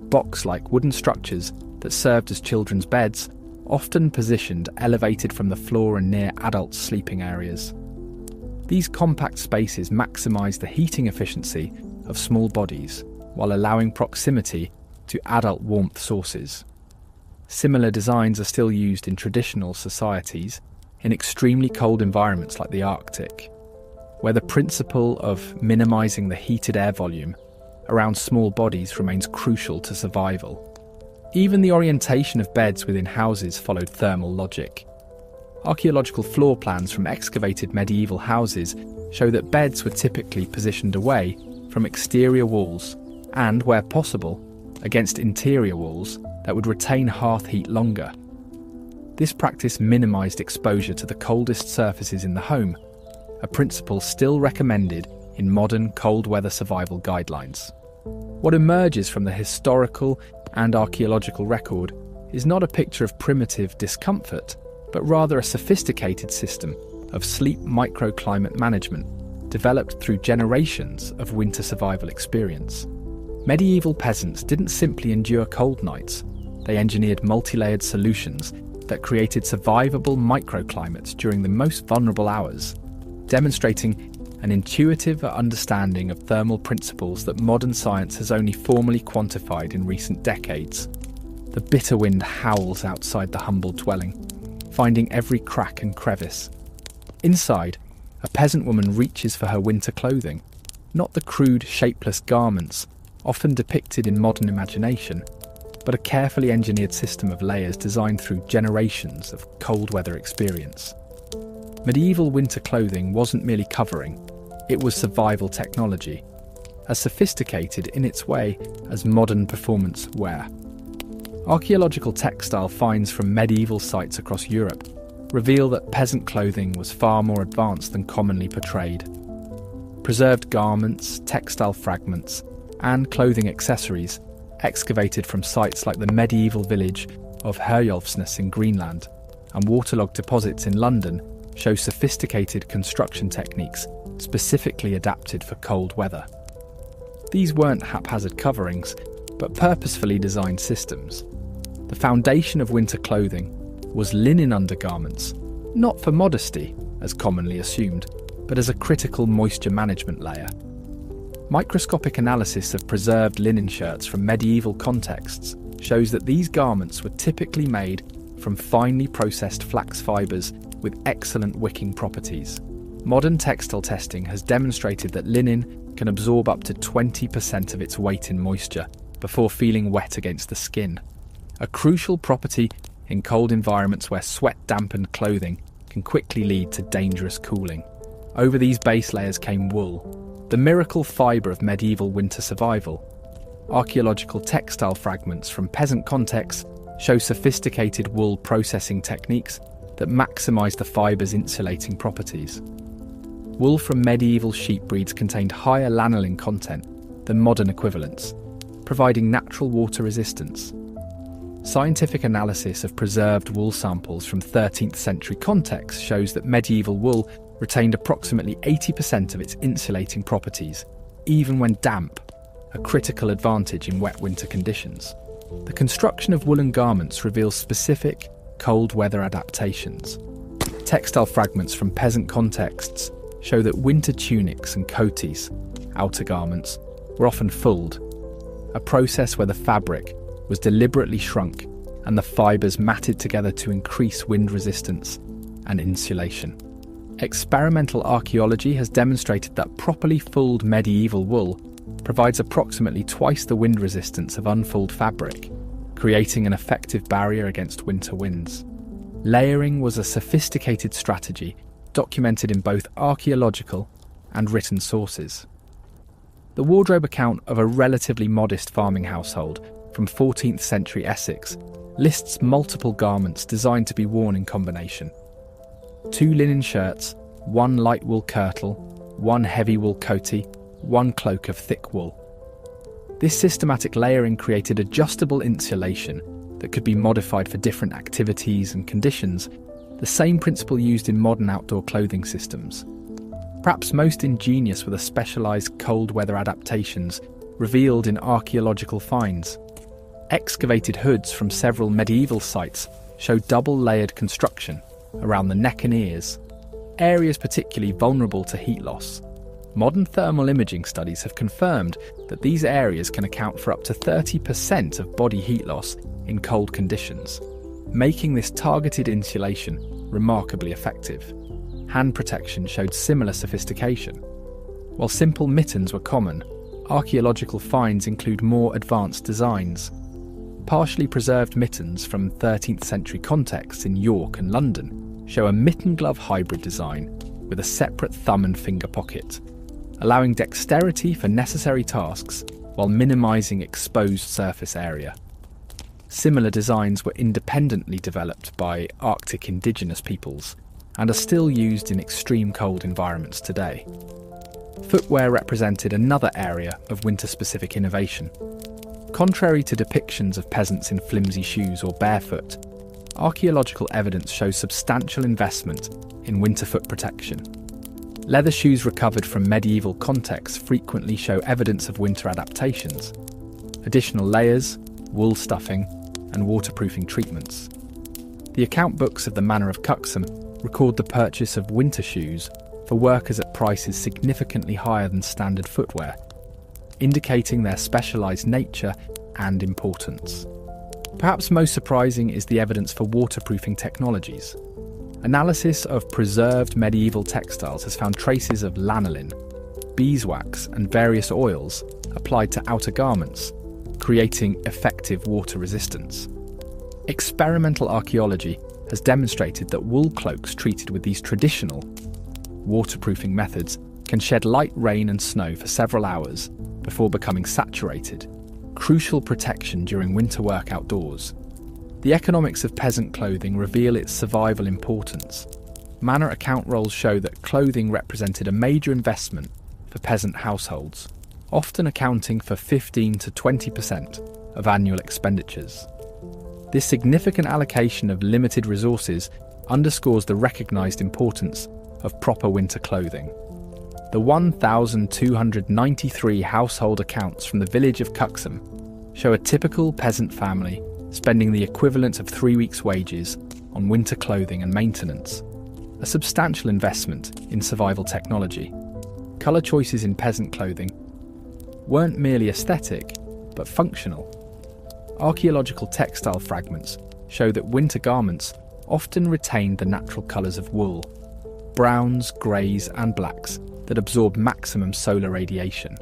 box-like wooden structures that served as children's beds, often positioned elevated from the floor and near adults' sleeping areas. These compact spaces maximise the heating efficiency of small bodies while allowing proximity to adult warmth sources. Similar designs are still used in traditional societies in extremely cold environments like the Arctic, where the principle of minimising the heated air volume around small bodies remains crucial to survival. Even the orientation of beds within houses followed thermal logic. Archaeological floor plans from excavated medieval houses show that beds were typically positioned away from exterior walls and, where possible, against interior walls that would retain hearth heat longer. This practice minimised exposure to the coldest surfaces in the home, a principle still recommended in modern cold weather survival guidelines. What emerges from the historical and archaeological record is not a picture of primitive discomfort, but rather a sophisticated system of sleep microclimate management developed through generations of winter survival experience. Medieval peasants didn't simply endure cold nights, they engineered multi-layered solutions that created survivable microclimates during the most vulnerable hours, demonstrating an intuitive understanding of thermal principles that modern science has only formally quantified in recent decades. The bitter wind howls outside the humble dwelling, finding every crack and crevice. Inside, a peasant woman reaches for her winter clothing, not the crude, shapeless garments often depicted in modern imagination, but a carefully engineered system of layers designed through generations of cold weather experience. Medieval winter clothing wasn't merely covering, it was survival technology, as sophisticated in its way as modern performance wear. Archaeological textile finds from medieval sites across Europe reveal that peasant clothing was far more advanced than commonly portrayed. Preserved garments, textile fragments, and clothing accessories excavated from sites like the medieval village of Herjolfsnes in Greenland and waterlogged deposits in London show sophisticated construction techniques specifically adapted for cold weather. These weren't haphazard coverings, but purposefully designed systems. The foundation of winter clothing was linen undergarments, not for modesty, as commonly assumed, but as a critical moisture management layer. Microscopic analysis of preserved linen shirts from medieval contexts shows that these garments were typically made from finely processed flax fibres with excellent wicking properties. Modern textile testing has demonstrated that linen can absorb up to 20% of its weight in moisture before feeling wet against the skin, a crucial property in cold environments where sweat-dampened clothing can quickly lead to dangerous cooling. Over these base layers came wool, the miracle fibre of medieval winter survival. Archaeological textile fragments from peasant contexts show sophisticated wool processing techniques that maximise the fibre's insulating properties. Wool from medieval sheep breeds contained higher lanolin content than modern equivalents, providing natural water resistance. Scientific analysis of preserved wool samples from 13th century contexts shows that medieval wool retained approximately 80% of its insulating properties, even when damp, a critical advantage in wet winter conditions. The construction of woolen garments reveals specific, cold weather adaptations. Textile fragments from peasant contexts show that winter tunics and coaties, outer garments, were often fulled, a process where the fabric was deliberately shrunk and the fibres matted together to increase wind resistance and insulation. Experimental archaeology has demonstrated that properly fulled medieval wool provides approximately twice the wind resistance of unfulled fabric, creating an effective barrier against winter winds. Layering was a sophisticated strategy documented in both archaeological and written sources. The wardrobe account of a relatively modest farming household from 14th century Essex lists multiple garments designed to be worn in combination. 2 linen shirts, 1 light wool kirtle, 1 heavy wool coatee, 1 cloak of thick wool. This systematic layering created adjustable insulation that could be modified for different activities and conditions, the same principle used in modern outdoor clothing systems. Perhaps most ingenious were the specialised cold weather adaptations revealed in archaeological finds. Excavated hoods from several medieval sites show double-layered construction around the neck and ears, areas particularly vulnerable to heat loss. Modern thermal imaging studies have confirmed that these areas can account for up to 30% of body heat loss in cold conditions, making this targeted insulation remarkably effective. Hand protection showed similar sophistication. While simple mittens were common, archaeological finds include more advanced designs. Partially preserved mittens from 13th century contexts in York and London show a mitten-glove hybrid design with a separate thumb and finger pocket, allowing dexterity for necessary tasks while minimising exposed surface area. Similar designs were independently developed by Arctic indigenous peoples and are still used in extreme cold environments today. Footwear represented another area of winter-specific innovation. Contrary to depictions of peasants in flimsy shoes or barefoot, archaeological evidence shows substantial investment in winter foot protection. Leather shoes recovered from medieval contexts frequently show evidence of winter adaptations, additional layers, wool stuffing, and waterproofing treatments. The account books of the Manor of Cuxham record the purchase of winter shoes for workers at prices significantly higher than standard footwear, indicating their specialised nature and importance. Perhaps most surprising is the evidence for waterproofing technologies. Analysis of preserved medieval textiles has found traces of lanolin, beeswax, and various oils applied to outer garments, creating effective water resistance. Experimental archaeology has demonstrated that wool cloaks treated with these traditional waterproofing methods can shed light rain and snow for several hours before becoming saturated, crucial protection during winter work outdoors. The economics of peasant clothing reveal its survival importance. Manor account rolls show that clothing represented a major investment for peasant households, often accounting for 15 to 20% of annual expenditures. This significant allocation of limited resources underscores the recognised importance of proper winter clothing. The 1,293 household accounts from the village of Cuxham show a typical peasant family spending the equivalent of 3 weeks' wages on winter clothing and maintenance, a substantial investment in survival technology. Colour choices in peasant clothing weren't merely aesthetic, but functional. Archaeological textile fragments show that winter garments often retained the natural colours of wool, browns, greys and blacks that absorb maximum solar radiation.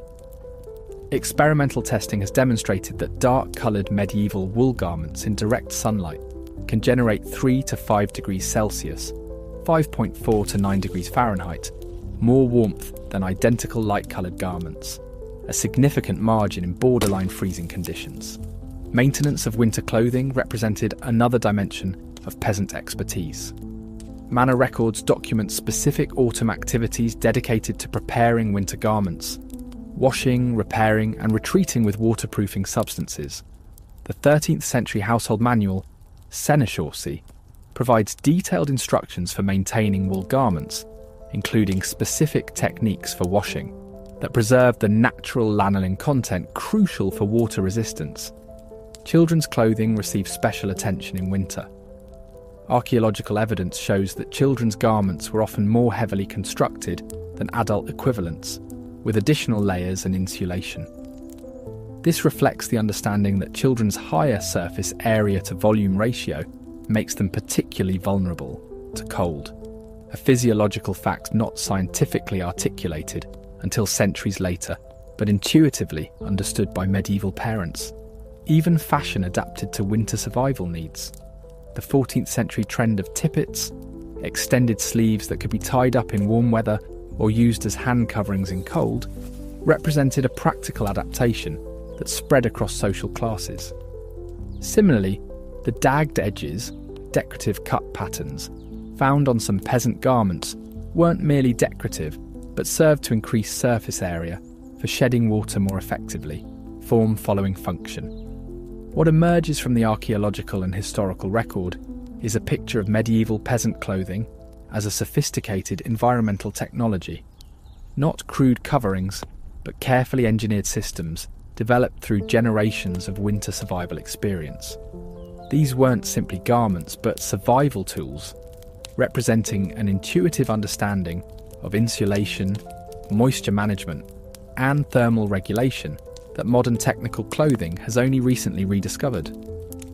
Experimental testing has demonstrated that dark-coloured medieval wool garments in direct sunlight can generate 3 to 5 degrees Celsius, 5.4 to 9 degrees Fahrenheit, more warmth than identical light-coloured garments, a significant margin in borderline freezing conditions. Maintenance of winter clothing represented another dimension of peasant expertise. Manor records document specific autumn activities dedicated to preparing winter garments, washing, repairing and retreating with waterproofing substances. The 13th century household manual, Seneschalcy, provides detailed instructions for maintaining wool garments, including specific techniques for washing that preserve the natural lanolin content crucial for water resistance. Children's clothing receives special attention in winter. Archaeological evidence shows that children's garments were often more heavily constructed than adult equivalents, with additional layers and insulation. This reflects the understanding that children's higher surface area to volume ratio makes them particularly vulnerable to cold, a physiological fact not scientifically articulated until centuries later, but intuitively understood by medieval parents. Even fashion adapted to winter survival needs. The 14th century trend of tippets, extended sleeves that could be tied up in warm weather or used as hand coverings in cold, represented a practical adaptation that spread across social classes. Similarly, the dagged edges, decorative cut patterns, found on some peasant garments weren't merely decorative, but served to increase surface area for shedding water more effectively, form following function. What emerges from the archaeological and historical record is a picture of medieval peasant clothing as a sophisticated environmental technology. Not crude coverings, but carefully engineered systems developed through generations of winter survival experience. These weren't simply garments, but survival tools, representing an intuitive understanding of insulation, moisture management, and thermal regulation that modern technical clothing has only recently rediscovered.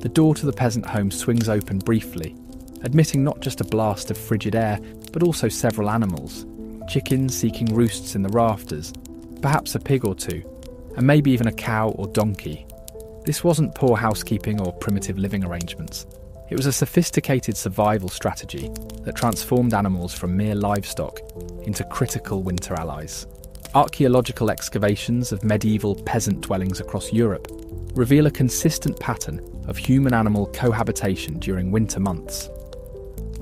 The door to the peasant home swings open briefly, admitting not just a blast of frigid air, but also several animals. Chickens seeking roosts in the rafters, perhaps a pig or two, and maybe even a cow or donkey. This wasn't poor housekeeping or primitive living arrangements. It was a sophisticated survival strategy that transformed animals from mere livestock into critical winter allies. Archaeological excavations of medieval peasant dwellings across Europe reveal a consistent pattern of human-animal cohabitation during winter months.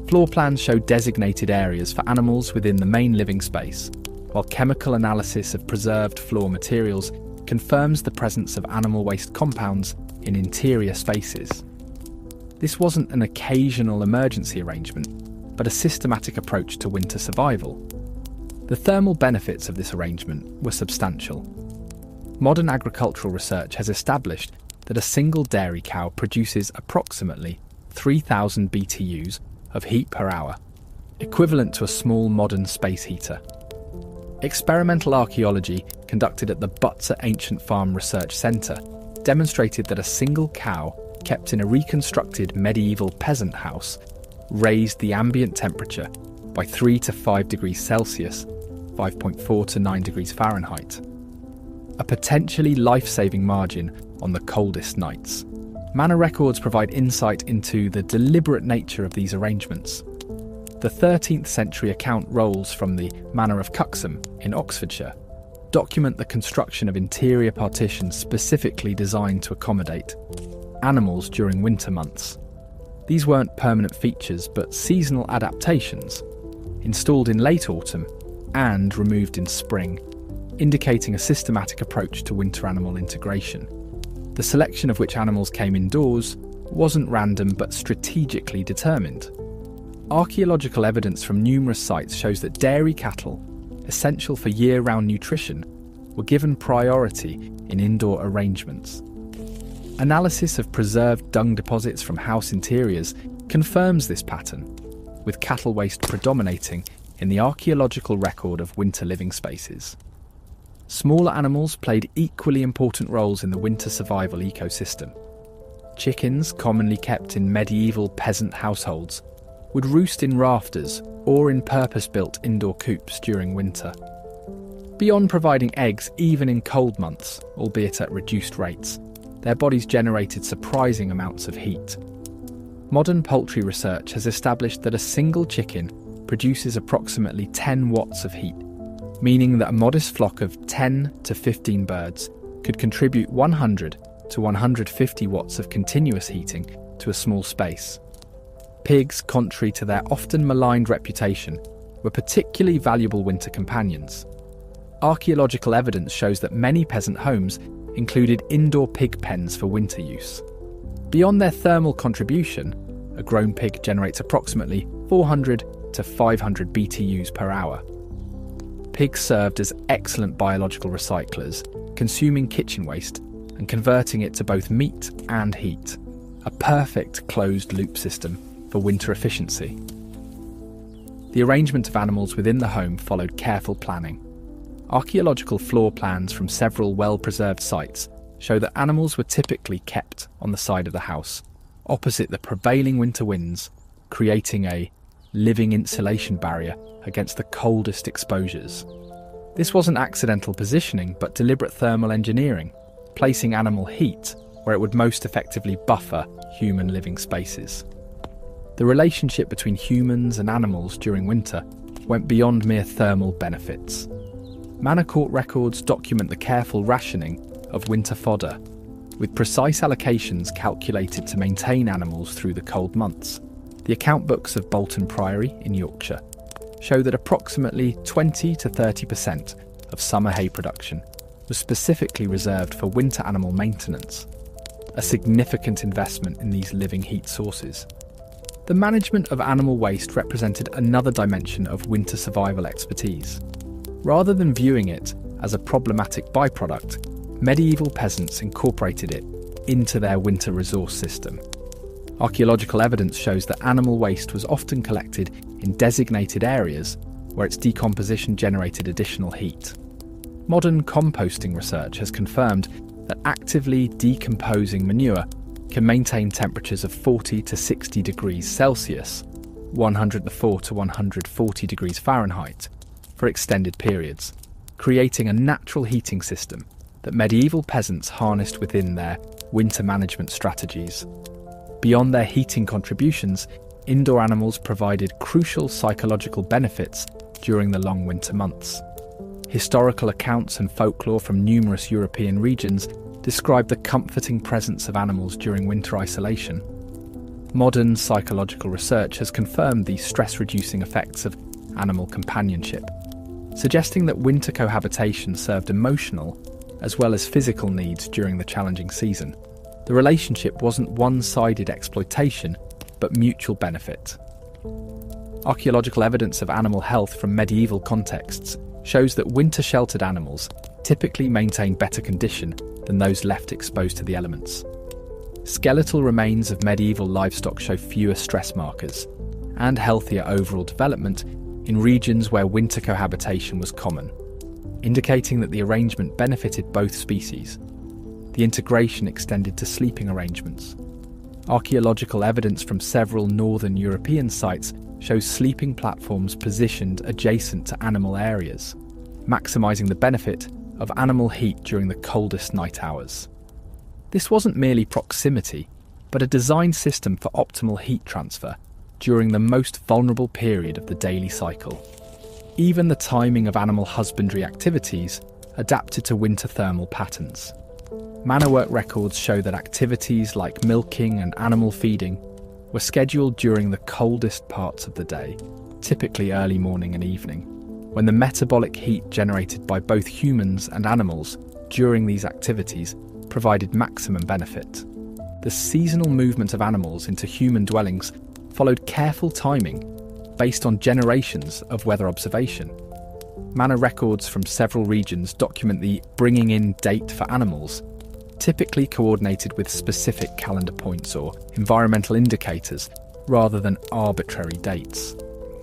Floor plans show designated areas for animals within the main living space, while chemical analysis of preserved floor materials confirms the presence of animal waste compounds in interior spaces. This wasn't an occasional emergency arrangement, but a systematic approach to winter survival. The thermal benefits of this arrangement were substantial. Modern agricultural research has established that a single dairy cow produces approximately 3,000 BTUs of heat per hour, equivalent to a small modern space heater. Experimental archaeology conducted at the Butzer Ancient Farm Research Centre demonstrated that a single cow kept in a reconstructed medieval peasant house raised the ambient temperature by 3 to 5 degrees Celsius, 5.4 to 9 degrees Fahrenheit. A potentially life-saving margin on the coldest nights. Manor records provide insight into the deliberate nature of these arrangements. The 13th century account rolls from the Manor of Cuxham in Oxfordshire document the construction of interior partitions specifically designed to accommodate animals during winter months. These weren't permanent features, but seasonal adaptations, installed in late autumn and removed in spring, indicating a systematic approach to winter animal integration. The selection of which animals came indoors wasn't random but strategically determined. Archaeological evidence from numerous sites shows that dairy cattle, essential for year-round nutrition, were given priority in indoor arrangements. Analysis of preserved dung deposits from house interiors confirms this pattern, with cattle waste predominating in the archaeological record of winter living spaces. Smaller animals played equally important roles in the winter survival ecosystem. Chickens, commonly kept in medieval peasant households, would roost in rafters or in purpose-built indoor coops during winter. Beyond providing eggs even in cold months, albeit at reduced rates, their bodies generated surprising amounts of heat. Modern poultry research has established that a single chicken produces approximately 10 watts of heat, meaning that a modest flock of 10 to 15 birds could contribute 100 to 150 watts of continuous heating to a small space. Pigs, contrary to their often maligned reputation, were particularly valuable winter companions. Archaeological evidence shows that many peasant homes included indoor pig pens for winter use. Beyond their thermal contribution, a grown pig generates approximately 400 to 500 BTUs per hour. Pigs served as excellent biological recyclers, consuming kitchen waste and converting it to both meat and heat, a perfect closed-loop system for winter efficiency. The arrangement of animals within the home followed careful planning. Archaeological floor plans from several well-preserved sites show that animals were typically kept on the side of the house, opposite the prevailing winter winds, creating a living insulation barrier against the coldest exposures. This wasn't accidental positioning, but deliberate thermal engineering, placing animal heat where it would most effectively buffer human living spaces. The relationship between humans and animals during winter went beyond mere thermal benefits. Manor Court records document the careful rationing of winter fodder, with precise allocations calculated to maintain animals through the cold months. The account books of Bolton Priory in Yorkshire show that approximately 20 to 30% of summer hay production was specifically reserved for winter animal maintenance. a significant investment in these living heat sources. The management of animal waste represented another dimension of winter survival expertise. Rather than viewing it as a problematic byproduct, medieval peasants incorporated it into their winter resource system. Archaeological evidence shows that animal waste was often collected in designated areas where its decomposition generated additional heat. Modern composting research has confirmed that actively decomposing manure can maintain temperatures of 40 to 60 degrees Celsius, 104 to 140 degrees Fahrenheit, for extended periods, creating a natural heating system that medieval peasants harnessed within their winter management strategies. Beyond their heating contributions, indoor animals provided crucial psychological benefits during the long winter months. Historical accounts and folklore from numerous European regions describe the comforting presence of animals during winter isolation. Modern psychological research has confirmed the stress-reducing effects of animal companionship, suggesting that winter cohabitation served emotional as well as physical needs during the challenging season. The relationship wasn't one-sided exploitation, but mutual benefit. Archaeological evidence of animal health from medieval contexts shows that winter-sheltered animals typically maintain better condition than those left exposed to the elements. Skeletal remains of medieval livestock show fewer stress markers and healthier overall development in regions where winter cohabitation was common, indicating that the arrangement benefited both species. The integration extended to sleeping arrangements. Archaeological evidence from several northern European sites shows sleeping platforms positioned adjacent to animal areas, maximising the benefit of animal heat during the coldest night hours. This wasn't merely proximity, but a design system for optimal heat transfer during the most vulnerable period of the daily cycle. Even the timing of animal husbandry activities adapted to winter thermal patterns. Manor work records show that activities like milking and animal feeding were scheduled during the coldest parts of the day, typically early morning and evening, when the metabolic heat generated by both humans and animals during these activities provided maximum benefit. The seasonal movement of animals into human dwellings followed careful timing based on generations of weather observation. Manor records from several regions document the bringing in date for animals, typically coordinated with specific calendar points or environmental indicators rather than arbitrary dates.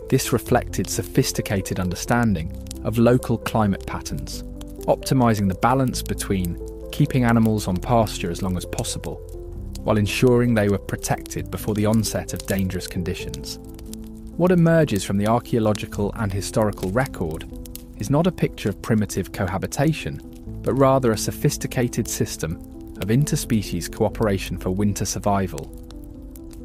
This reflected sophisticated understanding of local climate patterns, optimizing the balance between keeping animals on pasture as long as possible, while ensuring they were protected before the onset of dangerous conditions. What emerges from the archaeological and historical record is not a picture of primitive cohabitation, but rather a sophisticated system of interspecies cooperation for winter survival.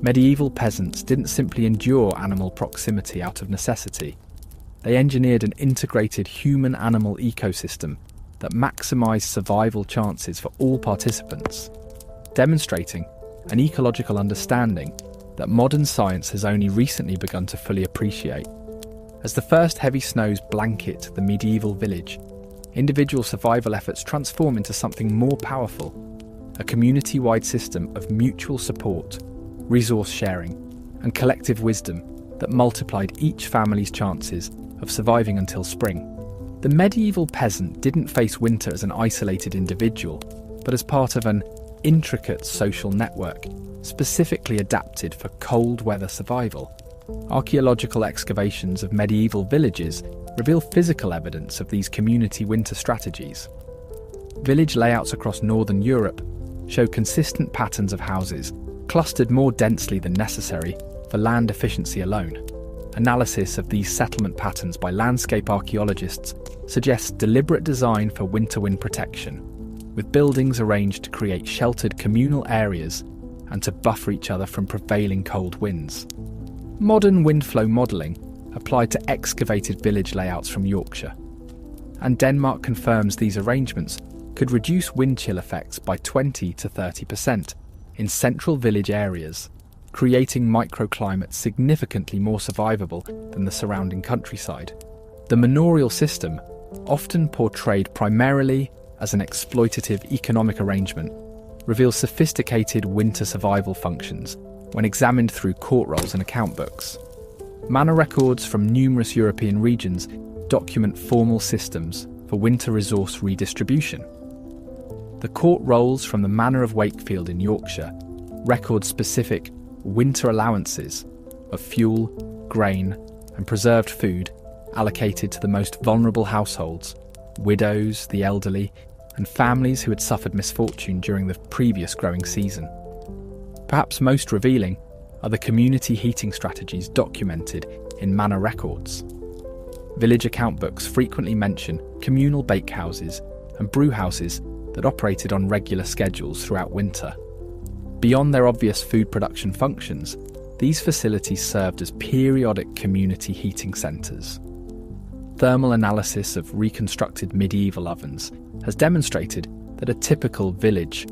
Medieval peasants didn't simply endure animal proximity out of necessity. They engineered an integrated human-animal ecosystem that maximised survival chances for all participants, demonstrating an ecological understanding that modern science has only recently begun to fully appreciate. As the first heavy snows blanket the medieval village, individual survival efforts transform into something more powerful, a community-wide system of mutual support, resource sharing, and collective wisdom that multiplied each family's chances of surviving until spring. The medieval peasant didn't face winter as an isolated individual, but as part of an intricate social network, specifically adapted for cold weather survival. Archaeological excavations of medieval villages reveal physical evidence of these community winter strategies. Village layouts across northern Europe show consistent patterns of houses, clustered more densely than necessary for land efficiency alone. Analysis of these settlement patterns by landscape archaeologists suggests deliberate design for winter wind protection, with buildings arranged to create sheltered communal areas and to buffer each other from prevailing cold winds. Modern wind flow modelling applied to excavated village layouts from Yorkshire, and Denmark confirms these arrangements could reduce wind chill effects by 20 to 30% in central village areas, creating microclimates significantly more survivable than the surrounding countryside. The manorial system, often portrayed primarily as an exploitative economic arrangement, reveal sophisticated winter survival functions when examined through court rolls and account books. Manor records from numerous European regions document formal systems for winter resource redistribution. The court rolls from the Manor of Wakefield in Yorkshire record specific winter allowances of fuel, grain, and preserved food allocated to the most vulnerable households, widows, the elderly, and families who had suffered misfortune during the previous growing season. Perhaps most revealing are the community heating strategies documented in manor records. Village account books frequently mention communal bakehouses and brewhouses that operated on regular schedules throughout winter. Beyond their obvious food production functions, these facilities served as periodic community heating centres. Thermal analysis of reconstructed medieval ovens has demonstrated that a typical village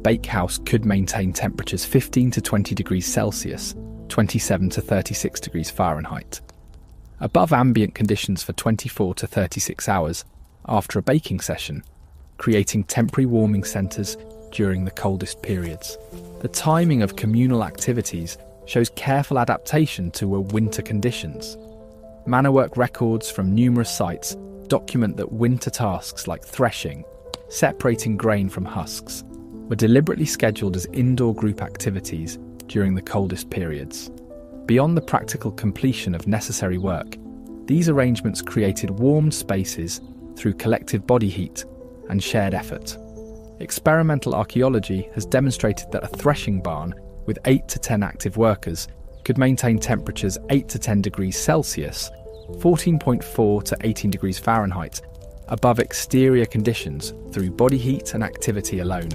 bakehouse could maintain temperatures 15 to 20 degrees Celsius, 27 to 36 degrees Fahrenheit, above ambient conditions for 24 to 36 hours after a baking session, creating temporary warming centres during the coldest periods. The timing of communal activities shows careful adaptation to winter conditions. Manor work records from numerous sites document that winter tasks like threshing, separating grain from husks, were deliberately scheduled as indoor group activities during the coldest periods. Beyond the practical completion of necessary work, these arrangements created warmed spaces through collective body heat and shared effort. Experimental archaeology has demonstrated that a threshing barn with 8 to 10 active workers could maintain temperatures 8 to 10 degrees Celsius, 14.4 to 18 degrees Fahrenheit, above exterior conditions through body heat and activity alone,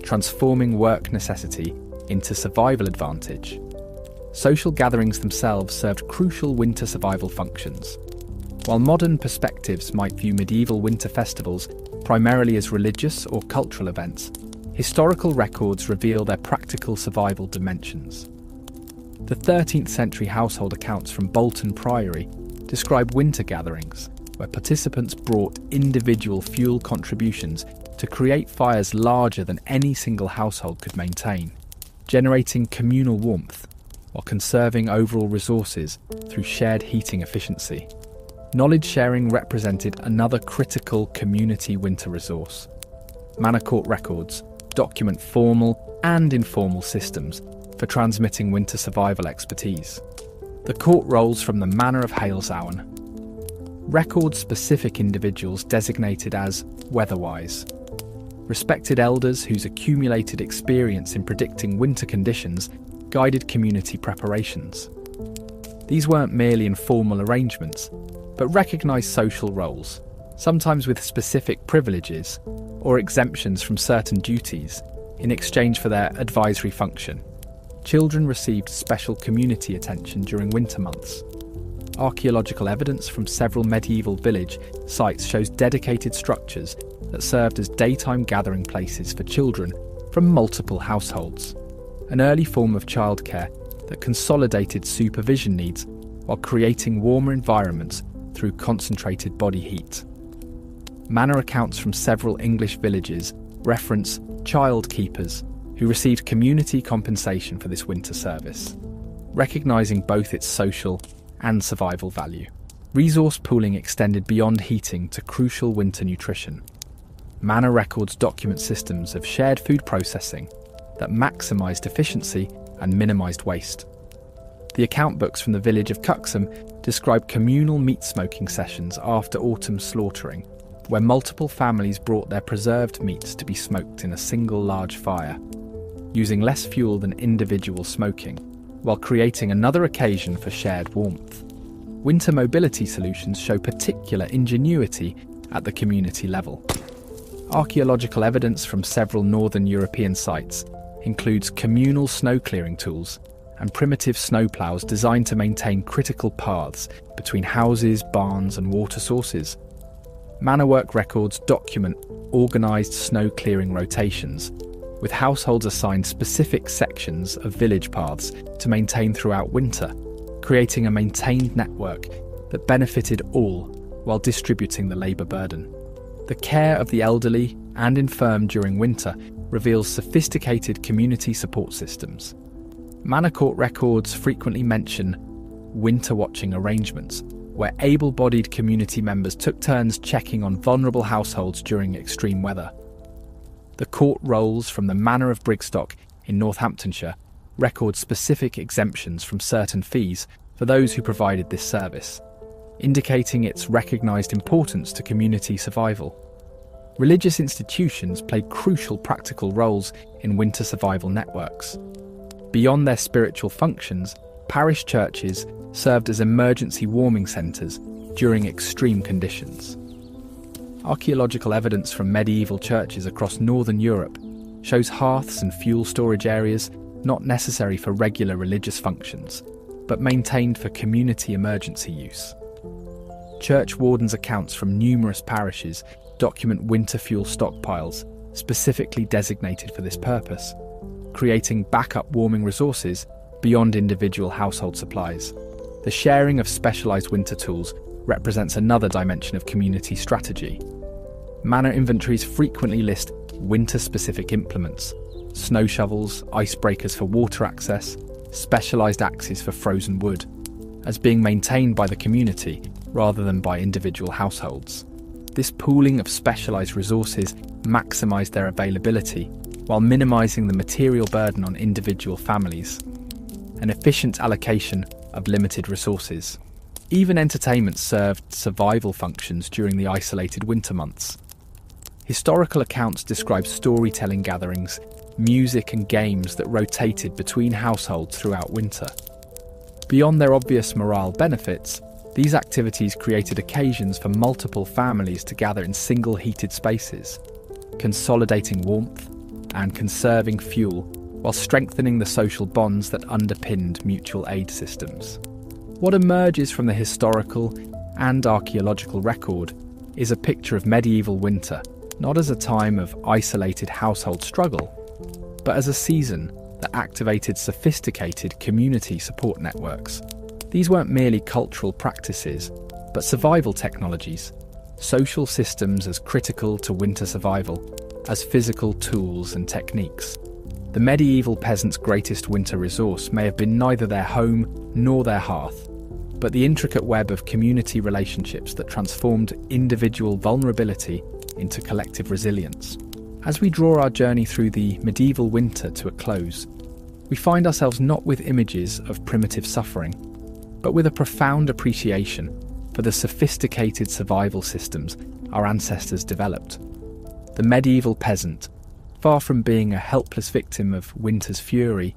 transforming work necessity into survival advantage. Social gatherings themselves served crucial winter survival functions. While modern perspectives might view medieval winter festivals primarily as religious or cultural events, historical records reveal their practical survival dimensions. The 13th century household accounts from Bolton Priory describe winter gatherings where participants brought individual fuel contributions to create fires larger than any single household could maintain, generating communal warmth while conserving overall resources through shared heating efficiency. Knowledge sharing represented another critical community winter resource. Manor court records document formal and informal systems for transmitting winter survival expertise. The court rolls from the Manor of Halesowen record specific individuals designated as weatherwise, respected elders whose accumulated experience in predicting winter conditions guided community preparations. These weren't merely informal arrangements, but recognised social roles, sometimes with specific privileges or exemptions from certain duties in exchange for their advisory function. Children received special community attention during winter months. Archaeological evidence from several medieval village sites shows dedicated structures that served as daytime gathering places for children from multiple households, an early form of childcare that consolidated supervision needs while creating warmer environments through concentrated body heat. Manor accounts from several English villages reference child keepers who received community compensation for this winter service, recognising both its social and survival value. Resource pooling extended beyond heating to crucial winter nutrition. Manor records document systems of shared food processing that maximised efficiency and minimised waste. The account books from the village of Cuxham describe communal meat smoking sessions after autumn slaughtering, where multiple families brought their preserved meats to be smoked in a single large fire, using less fuel than individual smoking, while creating another occasion for shared warmth. Winter mobility solutions show particular ingenuity at the community level. Archaeological evidence from several northern European sites includes communal snow clearing tools and primitive snowplows designed to maintain critical paths between houses, barns and water sources. Manor work records document organised snow clearing rotations, with households assigned specific sections of village paths to maintain throughout winter, creating a maintained network that benefited all while distributing the labour burden. The care of the elderly and infirm during winter reveals sophisticated community support systems. Manor Court records frequently mention winter watching arrangements, where able-bodied community members took turns checking on vulnerable households during extreme weather. The court rolls from the Manor of Brigstock in Northamptonshire record specific exemptions from certain fees for those who provided this service, indicating its recognised importance to community survival. Religious institutions played crucial practical roles in winter survival networks. Beyond their spiritual functions, parish churches served as emergency warming centres during extreme conditions. Archaeological evidence from medieval churches across northern Europe shows hearths and fuel storage areas not necessary for regular religious functions, but maintained for community emergency use. Church wardens' accounts from numerous parishes document winter fuel stockpiles specifically designated for this purpose, creating backup warming resources beyond individual household supplies. The sharing of specialised winter tools represents another dimension of community strategy. Manor inventories frequently list winter-specific implements, snow shovels, icebreakers for water access, specialised axes for frozen wood, as being maintained by the community rather than by individual households. This pooling of specialised resources maximised their availability while minimising the material burden on individual families. An efficient allocation of limited resources. Even entertainment served survival functions during the isolated winter months. Historical accounts describe storytelling gatherings, music and games that rotated between households throughout winter. Beyond their obvious morale benefits, these activities created occasions for multiple families to gather in single heated spaces, consolidating warmth and conserving fuel while strengthening the social bonds that underpinned mutual aid systems. What emerges from the historical and archaeological record is a picture of medieval winter, not as a time of isolated household struggle, but as a season that activated sophisticated community support networks. These weren't merely cultural practices, but survival technologies, social systems as critical to winter survival as physical tools and techniques. The medieval peasant's greatest winter resource may have been neither their home nor their hearth, but the intricate web of community relationships that transformed individual vulnerability into collective resilience. As we draw our journey through the medieval winter to a close, we find ourselves not with images of primitive suffering, but with a profound appreciation for the sophisticated survival systems our ancestors developed. The medieval peasant, far from being a helpless victim of winter's fury,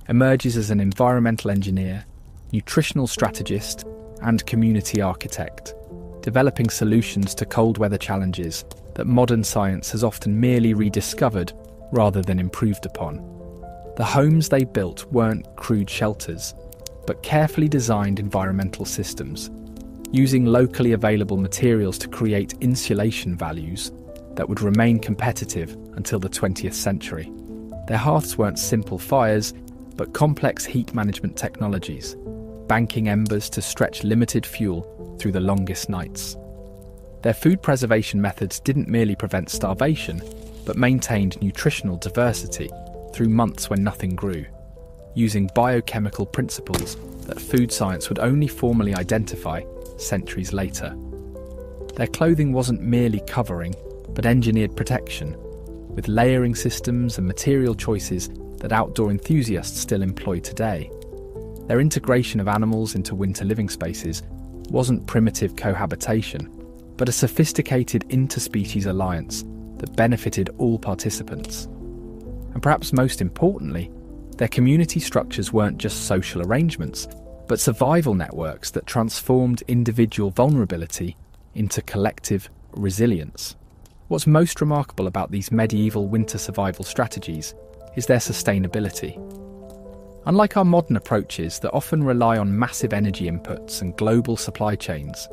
emerges as an environmental engineer, nutritional strategist, and community architect, developing solutions to cold weather challenges that modern science has often merely rediscovered rather than improved upon. The homes they built weren't crude shelters, but carefully designed environmental systems, using locally available materials to create insulation values that would remain competitive until the 20th century. Their hearths weren't simple fires, but complex heat management technologies, banking embers to stretch limited fuel through the longest nights. Their food preservation methods didn't merely prevent starvation, but maintained nutritional diversity through months when nothing grew, using biochemical principles that food science would only formally identify centuries later. Their clothing wasn't merely covering, but engineered protection, with layering systems and material choices that outdoor enthusiasts still employ today. Their integration of animals into winter living spaces wasn't primitive cohabitation, but a sophisticated interspecies alliance that benefited all participants. And perhaps most importantly, their community structures weren't just social arrangements, but survival networks that transformed individual vulnerability into collective resilience. What's most remarkable about these medieval winter survival strategies is their sustainability. Unlike our modern approaches that often rely on massive energy inputs and global supply chains,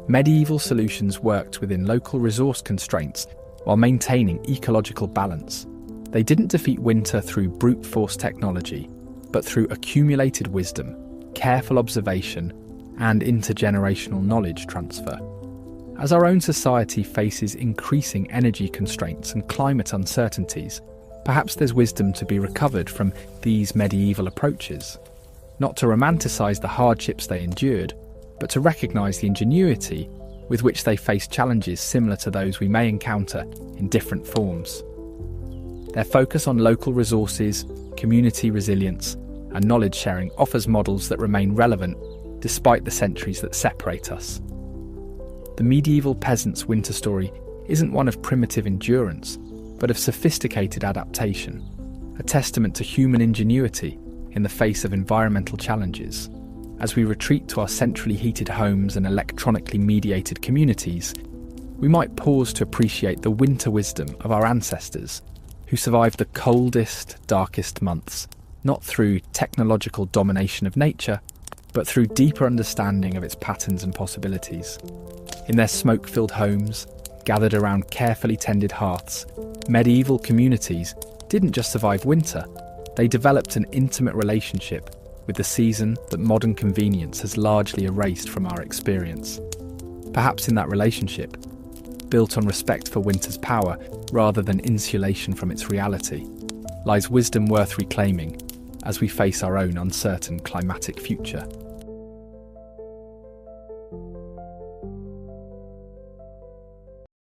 medieval solutions worked within local resource constraints while maintaining ecological balance. They didn't defeat winter through brute force technology, but through accumulated wisdom, careful observation, and intergenerational knowledge transfer. As our own society faces increasing energy constraints and climate uncertainties, Perhaps there's wisdom to be recovered from these medieval approaches, not to romanticise the hardships they endured, but to recognise the ingenuity with which they faced challenges similar to those we may encounter in different forms. Their focus on local resources, community resilience, and knowledge sharing offers models that remain relevant despite the centuries that separate us. The medieval peasant's winter story isn't one of primitive endurance, but of sophisticated adaptation, a testament to human ingenuity in the face of environmental challenges. As we retreat to our centrally heated homes and electronically mediated communities, we might pause to appreciate the winter wisdom of our ancestors, who survived the coldest, darkest months, not through technological domination of nature, but through deeper understanding of its patterns and possibilities. In their smoke-filled homes, gathered around carefully tended hearths, medieval communities didn't just survive winter, they developed an intimate relationship with the season that modern convenience has largely erased from our experience. Perhaps in that relationship, built on respect for winter's power rather than insulation from its reality, lies wisdom worth reclaiming as we face our own uncertain climatic future.